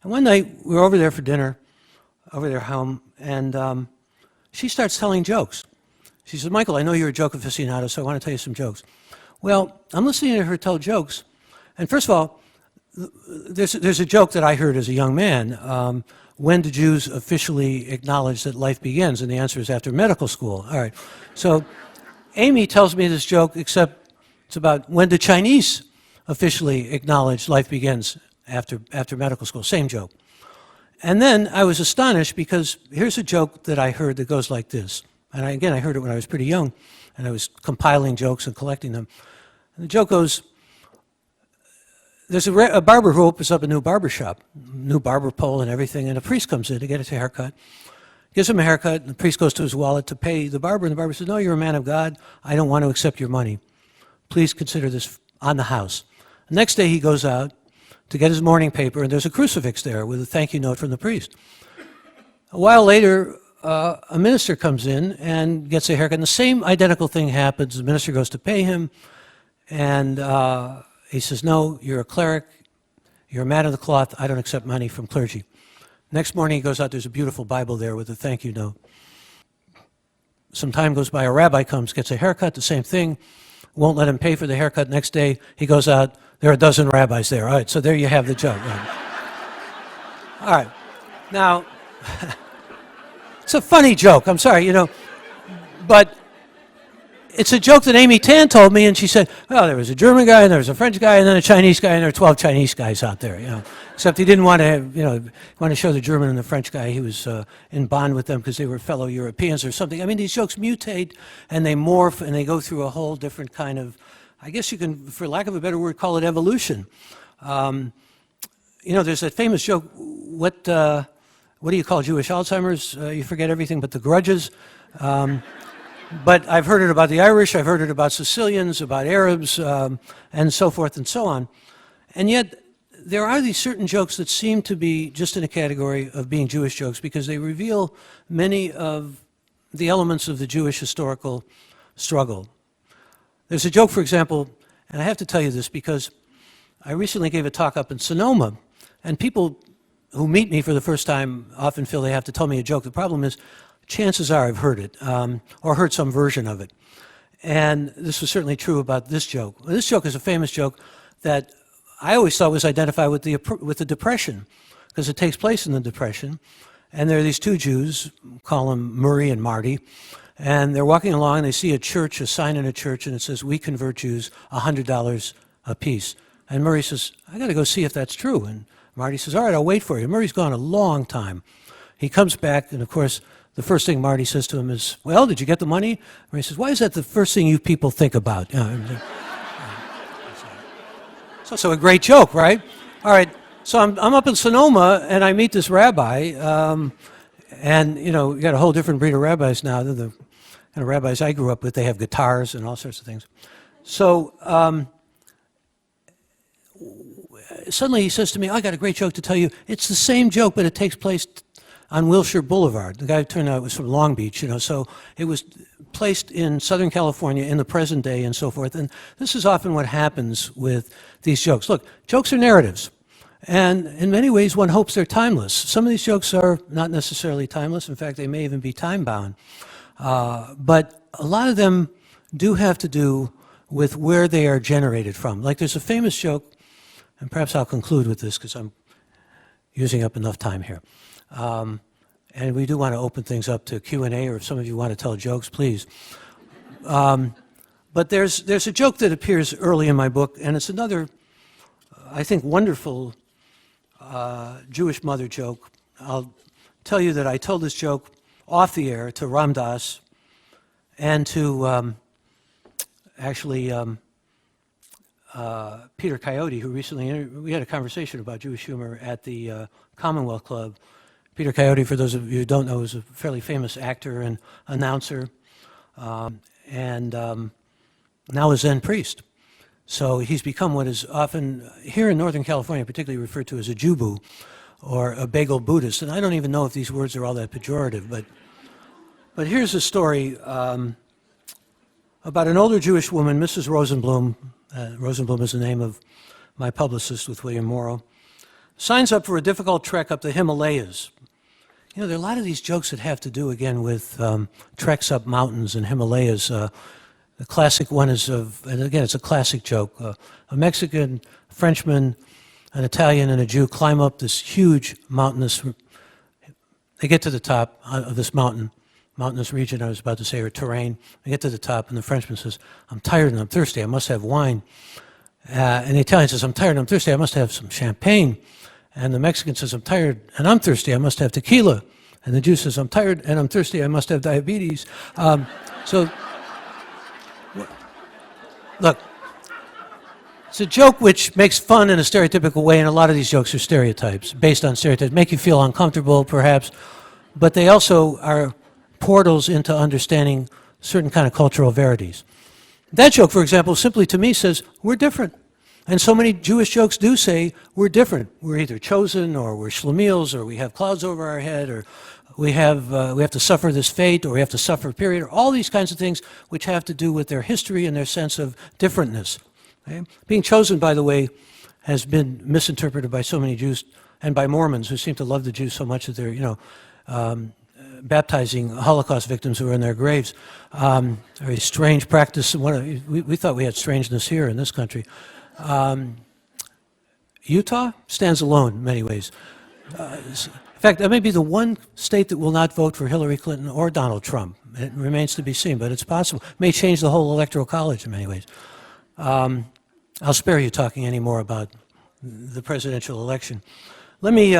And one night, we were over there for dinner, over their home, and she starts telling jokes. She said, Michael, I know you're a joke aficionado, so I want to tell you some jokes. Well, I'm listening to her tell jokes, and first of all, there's a joke that I heard as a young man. When do Jews officially acknowledge that life begins? And the answer is after medical school. All right. So Amy tells me this joke, except it's about when do Chinese officially acknowledge life begins after medical school. Same joke. And then I was astonished because here's a joke that I heard that goes like this. And I heard it when I was pretty young, and I was compiling jokes and collecting them. And the joke goes, there's a barber who opens up a new barber shop, new barber pole and everything, and a priest comes in to get a haircut. Gives him a haircut, and the priest goes to his wallet to pay the barber, and the barber says, no, you're a man of God. I don't want to accept your money. Please consider this on the house. The next day he goes out to get his morning paper, and there's a crucifix there with a thank you note from the priest. A while later, a minister comes in and gets a haircut, and the same identical thing happens. The minister goes to pay him, and he says, no, you're a cleric, you're a man of the cloth, I don't accept money from clergy. Next morning he goes out, there's a beautiful Bible there with a thank you note. Some time goes by, a rabbi comes, gets a haircut, the same thing, won't let him pay for the haircut. Next day he goes out, there are a dozen rabbis there. All right, so there you have the joke. All right, now, it's a funny joke, I'm sorry, but it's a joke that Amy Tan told me, and she said, well, there was a German guy, and there was a French guy, and then a Chinese guy, and there were 12 Chinese guys out there, Except he didn't want to show the German and the French guy he was in bond with them because they were fellow Europeans or something. I mean, these jokes mutate, and they morph, and they go through a whole different kind of, I guess you can, for lack of a better word, call it evolution. There's that famous joke, what do you call Jewish Alzheimer's? You forget everything but the grudges. But I've heard it about the Irish, I've heard it about Sicilians, about Arabs, and so forth and so on. And yet, there are these certain jokes that seem to be just in a category of being Jewish jokes because they reveal many of the elements of the Jewish historical struggle. There's a joke, for example, and I have to tell you this because I recently gave a talk up in Sonoma, and people who meet me for the first time often feel they have to tell me a joke. The problem is, chances are I've heard it, or heard some version of it. And this was certainly true about this joke. This joke is a famous joke that I always thought was identified with the Depression, because it takes place in the Depression. And there are these two Jews, call them Murray and Marty, and they're walking along and they see a church, a sign in a church, and it says, we convert Jews $100 a piece. And Murray says, I got to go see if that's true. And Marty says, all right, I'll wait for you. Murray's gone a long time. He comes back, and of course, the first thing Marty says to him is, well, did you get the money? Murray says, why is that the first thing you people think about? It's also a great joke, right? All right, so I'm up in Sonoma, and I meet this rabbi, and, you know, you got a whole different breed of rabbis now than the kind of rabbis I grew up with. They have guitars and all sorts of things. So suddenly he says to me, "I got a great joke to tell you. It's the same joke, but it takes place on Wilshire Boulevard." The guy turned out was from Long Beach, you know, so it was placed in Southern California in the present day and so forth. And this is often what happens with these jokes. Look, jokes are narratives. And in many ways, one hopes they're timeless. Some of these jokes are not necessarily timeless. In fact, they may even be time-bound. But a lot of them do have to do with where they are generated from. Like there's a famous joke, and perhaps I'll conclude with this because I'm using up enough time here. And we do want to open things up to Q&A, or if some of you want to tell jokes, please. But there's a joke that appears early in my book, and it's another, I think, wonderful Jewish mother joke. I'll tell you that I told this joke off the air to Ram Dass and to Peter Coyote, who recently, we had a conversation about Jewish humor at the Commonwealth Club. Peter Coyote, for those of you who don't know, is a fairly famous actor and announcer, and now a Zen priest. So he's become what is often, here in Northern California, particularly referred to as a Jubu, or a bagel Buddhist. And I don't even know if these words are all that pejorative, but here's a story about an older Jewish woman, Mrs. Rosenblum. Rosenblum is the name of my publicist with William Morrow. Signs up for a difficult trek up the Himalayas. You know, there are a lot of these jokes that have to do, again, with treks up mountains and Himalayas. The classic one is and again, it's a classic joke. A Mexican, a Frenchman, an Italian, and a Jew climb up this huge mountainous, they get to the top of this mountainous region, I was about to say, or terrain. They get to the top, and the Frenchman says, "I'm tired and I'm thirsty, I must have wine." And the Italian says, "I'm tired and I'm thirsty, I must have some champagne." And the Mexican says, "I'm tired and I'm thirsty, I must have tequila." And the Jew says, "I'm tired and I'm thirsty, I must have diabetes." So, look, it's a joke which makes fun in a stereotypical way, and a lot of these jokes are stereotypes, based on stereotypes, make you feel uncomfortable, perhaps, but they also are portals into understanding certain kind of cultural verities. That joke, for example, simply to me says, we're different. And so many Jewish jokes do say we're different. We're either chosen, or we're Schlemiels, or we have clouds over our head, or we have to suffer this fate, or we have to suffer a period, or all these kinds of things which have to do with their history and their sense of differentness. Okay? Being chosen, by the way, has been misinterpreted by so many Jews and by Mormons who seem to love the Jews so much that they're, you know, baptizing Holocaust victims who are in their graves. Very strange practice. We thought we had strangeness here in this country. Utah stands alone in many ways. In fact, that may be the one state that will not vote for Hillary Clinton or Donald Trump. It remains to be seen, but it's possible. It may change the whole electoral college in many ways. I'll spare you talking any more about the presidential election. Let me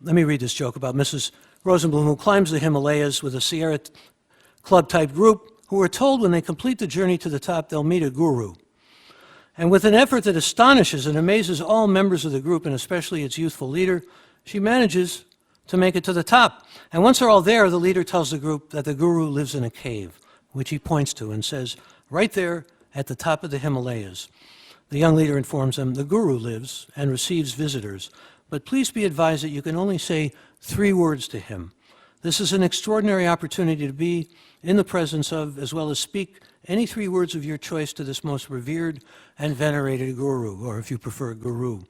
read this joke about Mrs. Rosenblum, who climbs the Himalayas with a Sierra Club-type group, who are told when they complete the journey to the top, they'll meet a guru. And with an effort that astonishes and amazes all members of the group, and especially its youthful leader, she manages to make it to the top. And once they're all there, the leader tells the group that the guru lives in a cave, which he points to and says, right there at the top of the Himalayas. The young leader informs them the guru lives and receives visitors, but please be advised that you can only say 3 words to him. This is an extraordinary opportunity to be in the presence of, as well as speak any 3 words of your choice to this most revered and venerated guru, or if you prefer, guru.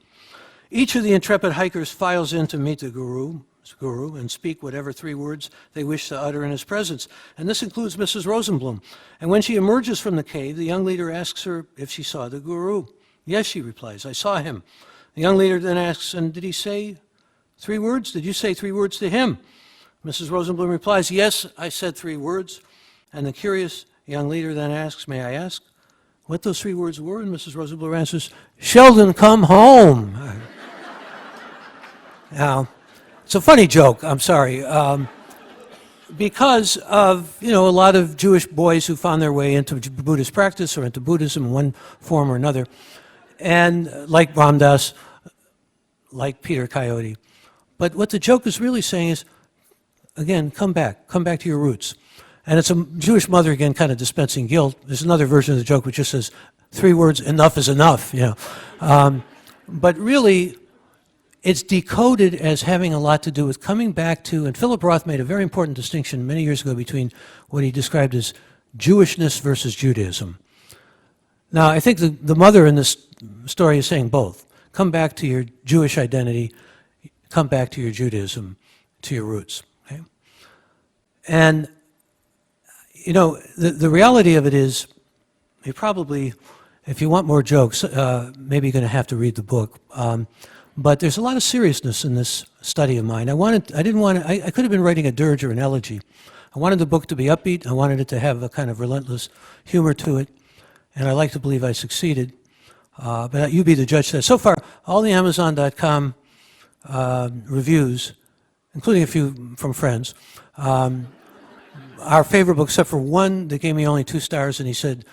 Each of the intrepid hikers files in to meet the guru and speak whatever 3 words they wish to utter in his presence. And this includes Mrs. Rosenblum. And when she emerges from the cave, the young leader asks her if she saw the guru. Yes, she replies, I saw him. The young leader then asks, and did he say 3 words? Did you say 3 words to him? Mrs. Rosenblum replies, yes, I said 3 words. And the curious young leader then asks, may I ask what those 3 words were? And Mrs. Rosenblum answers, Sheldon, come home. Now, it's a funny joke, I'm sorry, because of, a lot of Jewish boys who found their way into Buddhist practice or into Buddhism in one form or another. And like Ram Dass, like Peter Coyote. But what the joke is really saying is, again, come back to your roots. And it's a Jewish mother, again, kind of dispensing guilt. There's another version of the joke which just says 3 words, enough is enough, But really, it's decoded as having a lot to do with coming back to, and Philip Roth made a very important distinction many years ago between what he described as Jewishness versus Judaism. Now, I think the mother in this story is saying both. Come back to your Jewish identity, come back to your Judaism, to your roots. Okay? And, the reality of it is, you probably, if you want more jokes, maybe you're going to have to read the book. But there's a lot of seriousness in this study of mine. I could have been writing a dirge or an elegy. I wanted the book to be upbeat. I wanted it to have a kind of relentless humor to it. And I like to believe I succeeded. But you be the judge to that. So far, all the Amazon.com reviews, including a few from friends, our favorite book, except for one that gave me only 2 stars, and he said,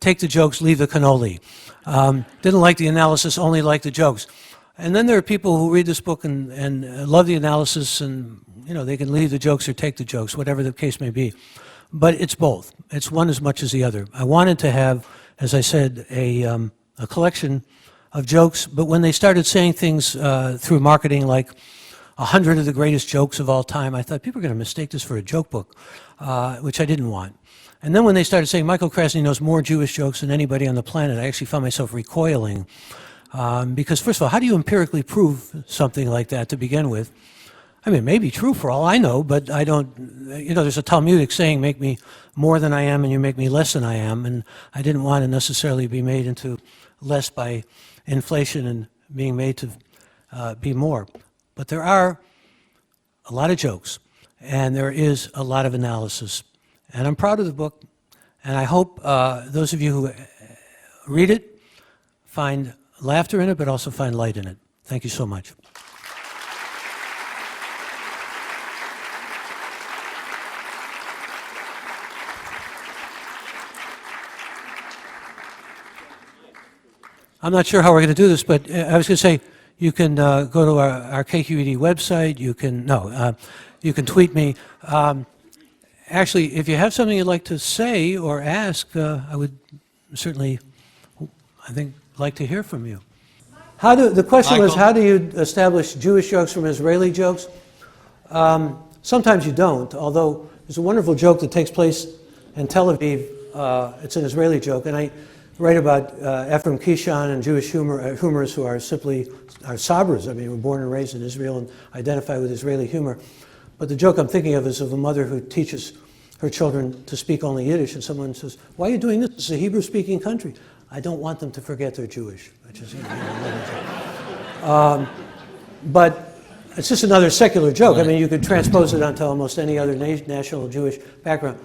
take the jokes, leave the cannoli. Didn't like the analysis, only liked the jokes. And then there are people who read this book and love the analysis, and they can leave the jokes or take the jokes, whatever the case may be. But it's both. It's one as much as the other. I wanted to have, as I said, a collection of jokes, but when they started saying things through marketing like 100 of the greatest jokes of all time, I thought people are going to mistake this for a joke book, which I didn't want. And then when they started saying Michael Krasny knows more Jewish jokes than anybody on the planet, I actually found myself recoiling. Because first of all, how do you empirically prove something like that to begin with? I mean, it may be true for all I know, but I don't, there's a Talmudic saying, make me more than I am and you make me less than I am. And I didn't want to necessarily be made into less by inflation and being made to be more. But there are a lot of jokes, and there is a lot of analysis. And I'm proud of the book, and I hope those of you who read it find laughter in it, but also find light in it. Thank you so much. I'm not sure how we're going to do this, but I was going to say, you can go to our KQED website. You can tweet me. Actually, if you have something you'd like to say or ask, I would certainly, like to hear from you. The question was, how do you establish Jewish jokes from Israeli jokes? Sometimes you don't, although there's a wonderful joke that takes place in Tel Aviv. It's an Israeli joke, and I write about Ephraim Kishan and Jewish humorists who are simply sabras. I mean, were born and raised in Israel and identify with Israeli humor. But the joke I'm thinking of is of a mother who teaches her children to speak only Yiddish, and someone says, why are you doing this? It's a Hebrew-speaking country. I don't want them to forget they're Jewish, which is but it's just another secular joke. I mean, you could transpose it onto almost any other national Jewish background.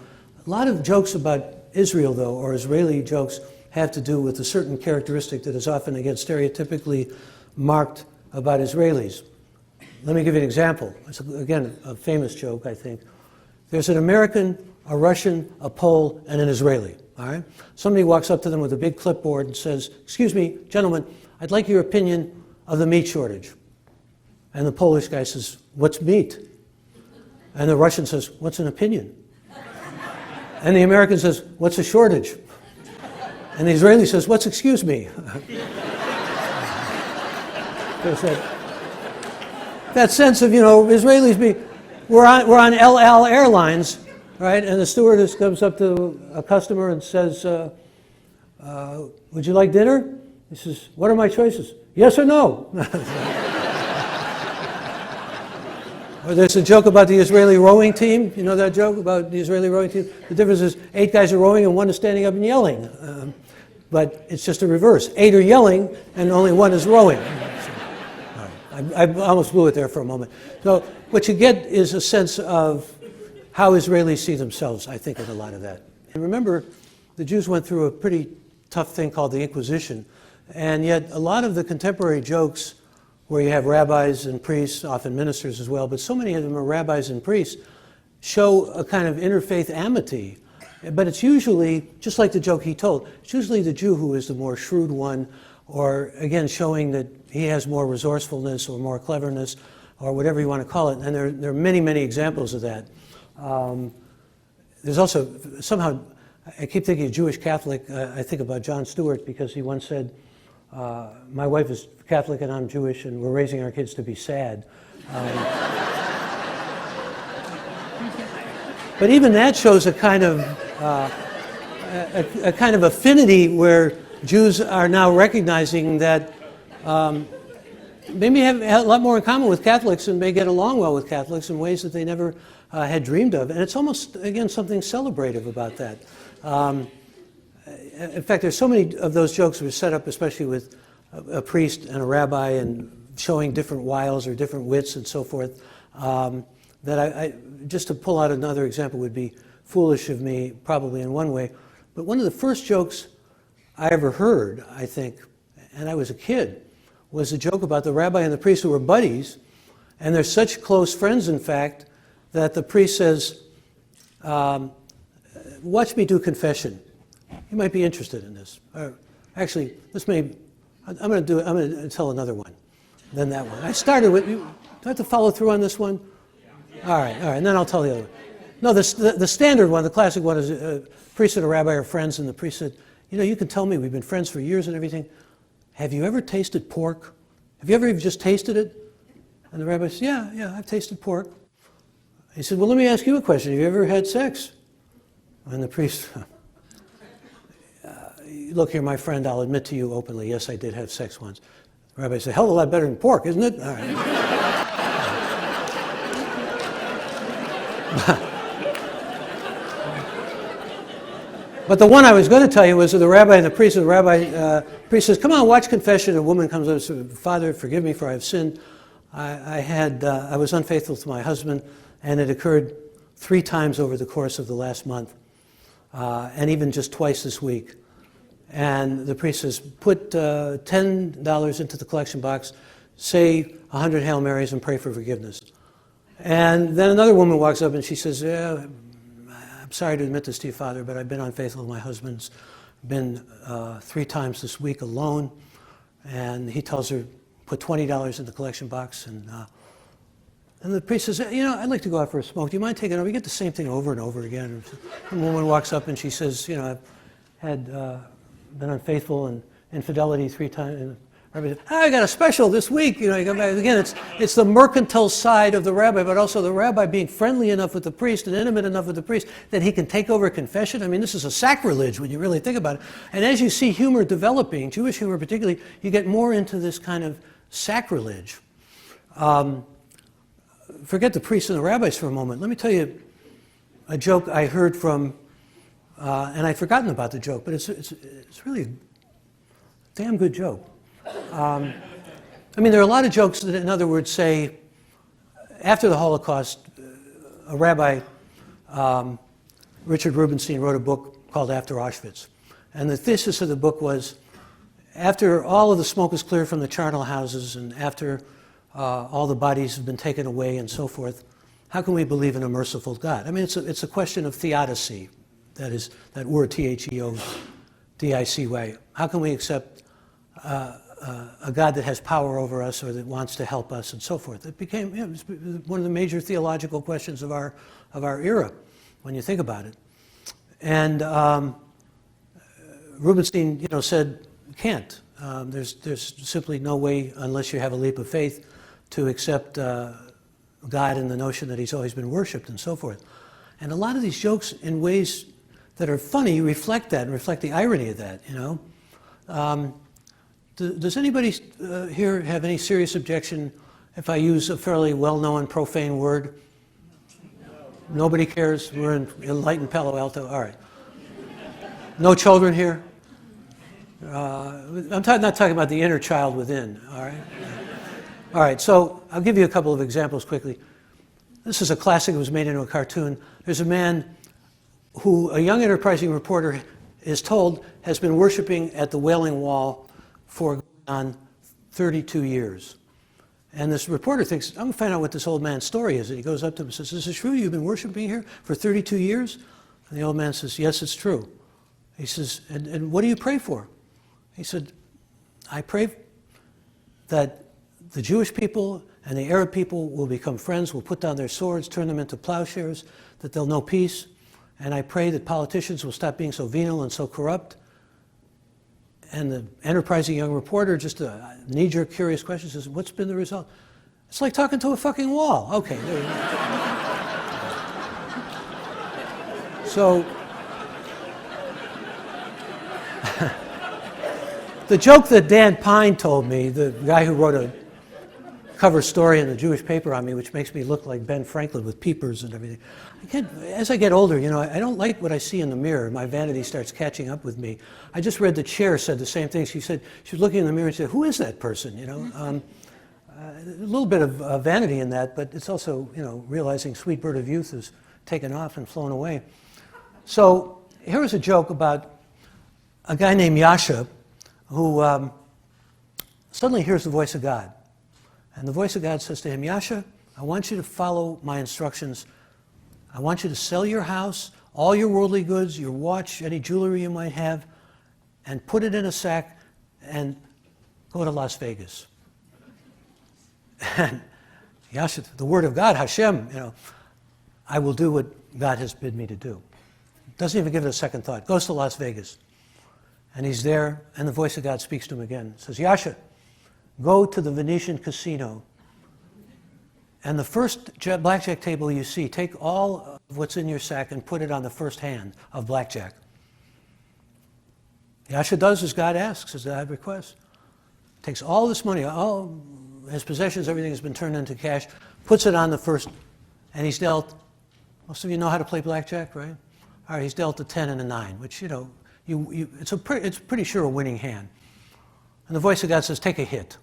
A lot of jokes about Israel, though, or Israeli jokes, have to do with a certain characteristic that is often, again, stereotypically marked about Israelis. Let me give you an example. It's, again, a famous joke, I think. There's an American, a Russian, a Pole, and an Israeli. All right? Somebody walks up to them with a big clipboard and says, excuse me, gentlemen, I'd like your opinion of the meat shortage. And the Polish guy says, what's meat? And the Russian says, what's an opinion? And the American says, what's a shortage? And the Israeli says, what's excuse me? That sense of, Israelis we're on El Al Airlines, right? And the stewardess comes up to a customer and says, would you like dinner? He says, what are my choices? Yes or no? Or there's a joke about the Israeli rowing team. You know that joke about the Israeli rowing team? The difference is 8 guys are rowing and 1 is standing up and yelling. But it's just a reverse. 8 are yelling and only 1 is rowing. I almost blew it there for a moment. So what you get is a sense of how Israelis see themselves, I think, in a lot of that. And remember, the Jews went through a pretty tough thing called the Inquisition. And yet a lot of the contemporary jokes where you have rabbis and priests, often ministers as well, but so many of them are rabbis and priests, show a kind of interfaith amity. But it's usually, just like the joke he told, it's usually the Jew who is the more shrewd one, or again showing that he has more resourcefulness or more cleverness or whatever you want to call it. And there are many, many examples of that. There's also, somehow, I keep thinking of Jewish Catholic. I think about John Stewart because he once said, my wife is Catholic and I'm Jewish and we're raising our kids to be sad. But even that shows a kind of affinity where Jews are now recognizing that they may have a lot more in common with Catholics and may get along well with Catholics in ways that they never had dreamed of. And it's almost, again, something celebrative about that. In fact, there's so many of those jokes that were set up, especially with a priest and a rabbi and showing different wiles or different wits and so forth, that I just to pull out another example would be foolish of me, probably in one way. But one of the first jokes I ever heard, I think, and I was a kid, was a joke about the rabbi and the priest who were buddies, and they're such close friends, in fact, that the priest says, watch me do confession. You might be interested in this. Or actually, I'm going to tell another one than that one. I started with, do I have to follow through on this one? All right, and then I'll tell the other one. No, the standard one, the classic one is a priest and a rabbi are friends, and the priest said, you know, you can tell me we've been friends for years and everything. Have you ever tasted pork? Have you ever even just tasted it? And the rabbi said, yeah, I've tasted pork. He said, well, let me ask you a question. Have you ever had sex? And the priest, look here, my friend, I'll admit to you openly, yes, I did have sex once. The rabbi said, hell of a lot better than pork, isn't it? All right. But the one I was going to tell you was the rabbi and the priest. And the priest says, come on, watch confession. A woman comes up and says, Father, forgive me for I have sinned. I was unfaithful to my husband, and it occurred 3 times over the course of the last month, and even just twice this week. And the priest says, put $10 into the collection box, say 100 Hail Marys, and pray for forgiveness. And then another woman walks up and she says, yeah, I'm sorry to admit this to you, Father, but I've been unfaithful to my husband. It's been 3 times this week alone. And he tells her, put $20 in the collection box. And the priest says, you know, I'd like to go out for a smoke. Do you mind taking it over? You get the same thing over and over again. The woman walks up and she says, you know, I've had been unfaithful and infidelity 3 times. And rabbi says, I got a special this week. You know, you come back. Again, it's the mercantile side of the rabbi, but also the rabbi being friendly enough with the priest and intimate enough with the priest that he can take over confession. I mean, this is a sacrilege when you really think about it. And as you see humor developing, Jewish humor particularly, you get more into this kind of sacrilege. Forget the priests and the rabbis for a moment. Let me tell you a joke I heard from, and I'd forgotten about the joke, but it's really a damn good joke. I mean, there are a lot of jokes that, in other words, say, after the Holocaust, a rabbi, Richard Rubenstein, wrote a book called After Auschwitz. And the thesis of the book was, after all of the smoke is cleared from the charnel houses and after all the bodies have been taken away and so forth, how can we believe in a merciful God? I mean, it's a question of theodicy. That is, that word, Theodicy. How can we accept a God that has power over us or that wants to help us and so forth? It became one of the major theological questions of our era, when you think about it. And Rubenstein, said, can't. There's simply no way, unless you have a leap of faith, to accept God and the notion that he's always been worshipped and so forth. And a lot of these jokes, in ways that are funny, reflect that and reflect the irony of that, Does anybody here have any serious objection if I use a fairly well-known profane word? Nobody cares? We're in enlightened Palo Alto? All right. No children here? I'm not talking about the inner child within, all right? All right, so I'll give you a couple of examples quickly. This is a classic that was made into a cartoon. There's a man who, a young enterprising reporter is told, has been worshiping at the Wailing Wall for on 32 years. And this reporter thinks, I'm going to find out what this old man's story is. And he goes up to him and says, is it true you've been worshiping here for 32 years? And the old man says, yes, it's true. He says, and what do you pray for? He said, I pray that the Jewish people and the Arab people will become friends, will put down their swords, turn them into plowshares, that they'll know peace. And I pray that politicians will stop being so venal and so corrupt. And the enterprising young reporter, just a knee-jerk, curious question, says, what's been the result? It's like talking to a fucking wall. Okay, there you go. So, the joke that Dan Pine told me, the guy who wrote a cover story in the Jewish paper on me, which makes me look like Ben Franklin with peepers and everything. As I get older, you know, I don't like what I see in the mirror. My vanity starts catching up with me. I just read the Chair said the same thing. She said, she was looking in the mirror and said, who is that person, you know? A little bit of vanity in that, but it's also, you know, realizing sweet bird of youth is taken off and flown away. So here was a joke about a guy named Yasha who suddenly hears the voice of God. And the voice of God says to him, Yasha, I want you to follow my instructions. I want you to sell your house, all your worldly goods, your watch, any jewelry you might have, and put it in a sack and go to Las Vegas. And Yasha, the word of God, Hashem, you know, I will do what God has bid me to do. Doesn't even give it a second thought. Goes to Las Vegas. And he's there, and the voice of God speaks to him again. Says, Yasha, go to the Venetian casino, and the first blackjack table you see, take all of what's in your sack and put it on the first hand of blackjack. Yasha does as God asks, as God requests. Takes all this money, all his possessions, everything has been turned into cash, puts it on the first, and he's dealt, most of you know how to play blackjack, right? All right, he's dealt a 10 and a 9, which, you know, it's pretty sure a winning hand. And the voice of God says, take a hit.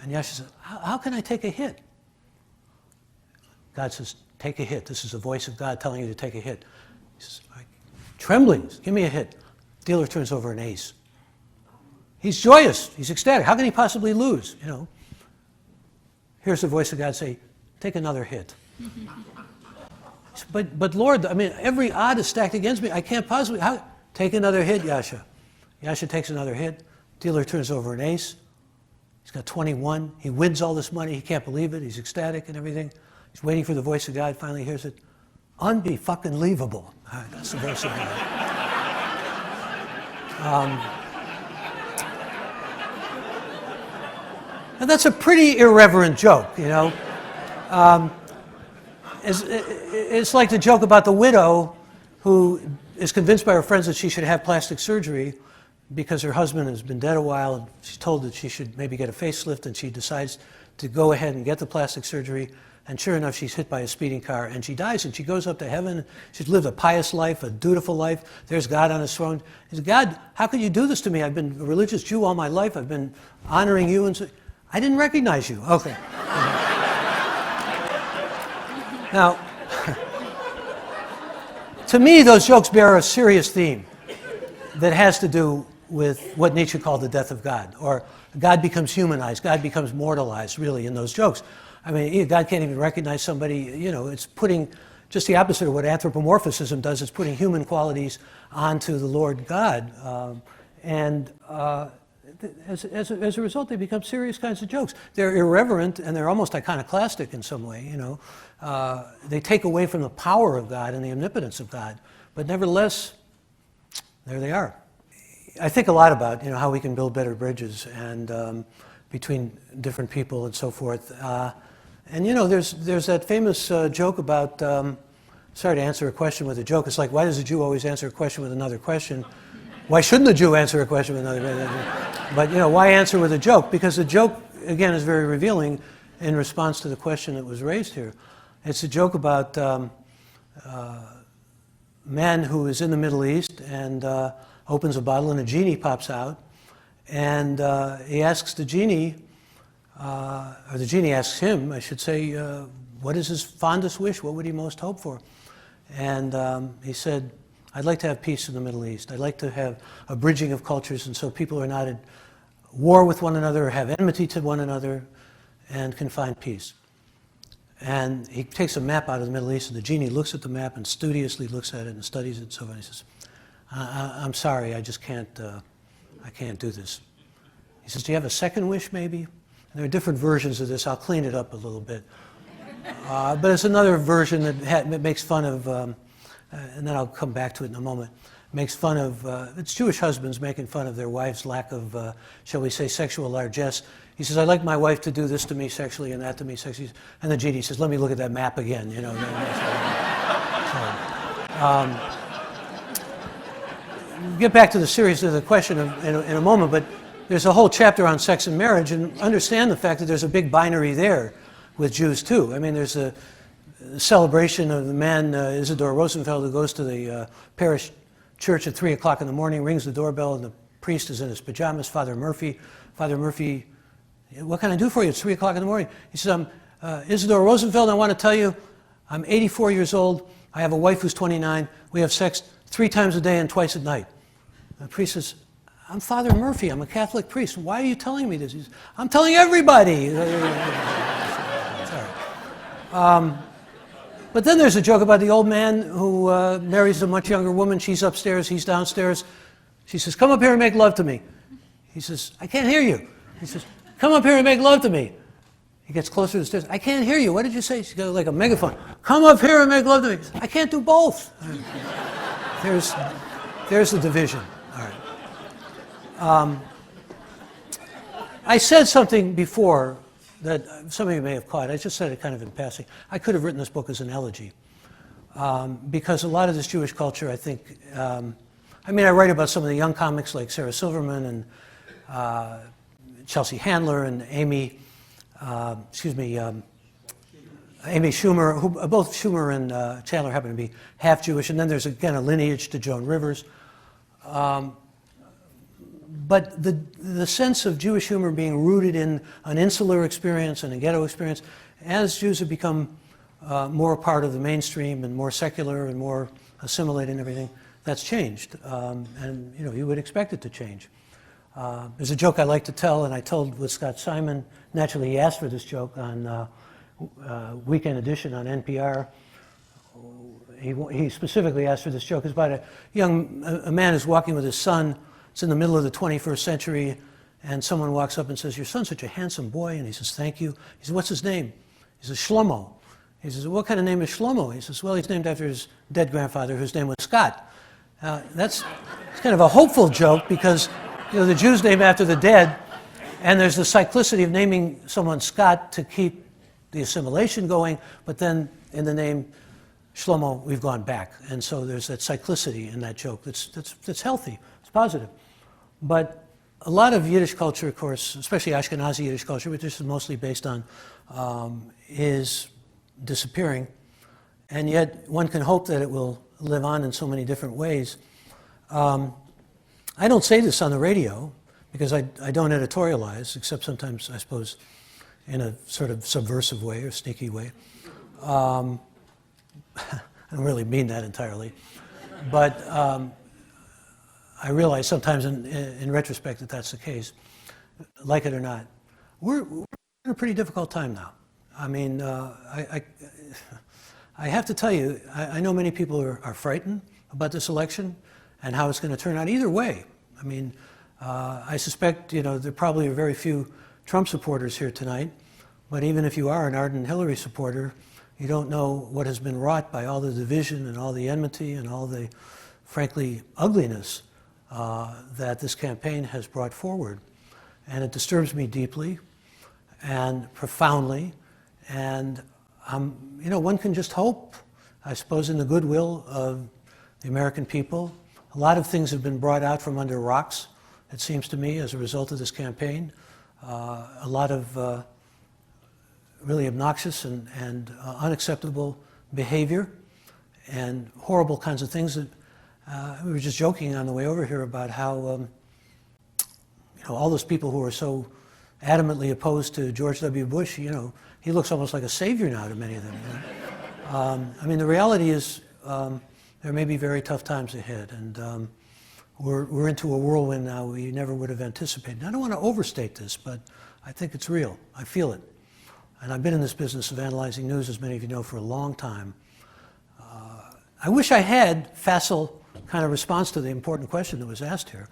And Yasha says, how can I take a hit? God says, take a hit. This is the voice of God telling you to take a hit. He says, trembling, give me a hit. Dealer turns over an ace. He's joyous. He's ecstatic. How can he possibly lose? You know. Here's the voice of God say, take another hit. But Lord, I mean, every odd is stacked against me. I can't possibly. Take another hit, Yasha. Yasha takes another hit. Dealer turns over an ace. He's got 21. He wins all this money. He can't believe it. He's ecstatic and everything. He's waiting for the voice of God. Finally hears it. Unbe-fucking-leavable. All right, that's the voice of God. And that's a pretty irreverent joke, you know. It's like the joke about the widow who is convinced by her friends that she should have plastic surgery because her husband has been dead a while, and she's told that she should maybe get a facelift, and she decides to go ahead and get the plastic surgery, and sure enough, she's hit by a speeding car, and she dies, and she goes up to heaven. She's lived a pious life, a dutiful life. There's God on his throne. He says, God, how could you do this to me? I've been a religious Jew all my life. I've been honoring you, and so, I didn't recognize you. Okay. Now, to me, those jokes bear a serious theme that has to do with what Nietzsche called the death of God, or God becomes humanized, God becomes mortalized, really, in those jokes. I mean, God can't even recognize somebody, you know, it's putting just the opposite of what anthropomorphism does, it's putting human qualities onto the Lord God. As a result, they become serious kinds of jokes. They're irreverent, and they're almost iconoclastic in some way, you know. They take away from the power of God and the omnipotence of God, but nevertheless, there they are. I think a lot about, you know, how we can build better bridges and between different people and so forth. And you know, there's that famous joke about, sorry to answer a question with a joke. It's like, why does a Jew always answer a question with another question? Why shouldn't a Jew answer a question with another question? But you know, why answer with a joke? Because the joke, again, is very revealing in response to the question that was raised here. It's a joke about a man who is in the Middle East and opens a bottle and a genie pops out, and he asks the genie, or the genie asks him, I should say, what is his fondest wish? What would he most hope for? And he said, I'd like to have peace in the Middle East. I'd like to have a bridging of cultures, and so people are not at war with one another or have enmity to one another and can find peace. And he takes a map out of the Middle East, and the genie looks at the map and studiously looks at it and studies it. So he says, I'm sorry, I just can't, I can't do this. He says, do you have a second wish, maybe? And there are different versions of this. I'll clean it up a little bit. But it's another version that makes fun of, and then I'll come back to it in a moment, makes fun of, it's Jewish husbands making fun of their wives' lack of, shall we say, sexual largesse. He says, I'd like my wife to do this to me sexually and that to me sexually. And the genie says, let me look at that map again, you know. We'll get back to the series of the question in a moment, but there's a whole chapter on sex and marriage, and understand the fact that there's a big binary there with Jews too. I mean, there's a celebration of the man, Isidore Rosenfeld, who goes to the parish church at 3 o'clock in the morning, rings the doorbell, and the priest is in his pajamas, Father Murphy. Father Murphy, what can I do for you? It's 3 o'clock in the morning. He says, I'm Isidore Rosenfeld. I want to tell you, I'm 84 years old. I have a wife who's 29. We have sex 3 times a day and twice at night. The priest says, I'm Father Murphy. I'm a Catholic priest. Why are you telling me this? He says, I'm telling everybody. But then there's a joke about the old man who marries a much younger woman. She's upstairs, he's downstairs. She says, come up here and make love to me. He says, I can't hear you. He says, come up here and make love to me. He gets closer to the stairs. I can't hear you. What did you say? She's got like a megaphone. Come up here and make love to me. He says, I can't do both. There's the division. All right. I said something before that some of you may have caught. I just said it kind of in passing. I could have written this book as an elegy because a lot of this Jewish culture, I think, I write about some of the young comics like Sarah Silverman and Chelsea Handler and Amy Schumer, who both Schumer and Chandler happen to be half Jewish, and then there's again a lineage to Joan Rivers. But the sense of Jewish humor being rooted in an insular experience and a ghetto experience, as Jews have become more a part of the mainstream and more secular and more assimilated and everything, that's changed. And you would expect it to change. There's a joke I like to tell, and I told with Scott Simon. Naturally, he asked for this joke on Weekend Edition on NPR. He specifically asked for this joke. It's about a man who's walking with his son. It's in the middle of the 21st century, and someone walks up and says, your son's such a handsome boy. And he says, thank you. He says, what's his name? He says, Shlomo. He says, what kind of name is Shlomo? He says, well, he's named after his dead grandfather, whose name was Scott. It's kind of a hopeful joke because the Jews name after the dead, and there's the cyclicity of naming someone Scott to keep the assimilation going, but then in the name Shlomo, we've gone back. And so there's that cyclicity in that joke that's healthy, it's positive. But a lot of Yiddish culture, of course, especially Ashkenazi Yiddish culture, which this is mostly based on, is disappearing. And yet one can hope that it will live on in so many different ways. I don't say this on the radio because I don't editorialize, except sometimes, I suppose, in a sort of subversive way or sneaky way. I don't really mean that entirely. But I realize sometimes in retrospect that that's the case, like it or not. We're in a pretty difficult time now. I mean, I have to tell you, I know many people are frightened about this election and how it's going to turn out either way. I mean, I suspect, there probably are very few Trump supporters here tonight, but even if you are an ardent Hillary supporter, you don't know what has been wrought by all the division and all the enmity and all the, frankly, ugliness that this campaign has brought forward. And it disturbs me deeply and profoundly. And, one can just hope, I suppose, in the goodwill of the American people. A lot of things have been brought out from under rocks, it seems to me, as a result of this campaign. A lot of really obnoxious and unacceptable behavior and horrible kinds of things that we were just joking on the way over here about how all those people who are so adamantly opposed to George W. Bush, he looks almost like a savior now to many of them. The reality is there may be very tough times ahead, and we're into a whirlwind now we never would have anticipated. I don't want to overstate this, but I think it's real. I feel it. And I've been in this business of analyzing news, as many of you know, for a long time. I wish I had facile kind of response to the important question that was asked here.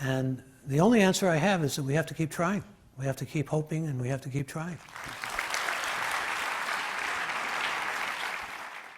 And the only answer I have is that we have to keep trying. We have to keep hoping, and we have to keep trying.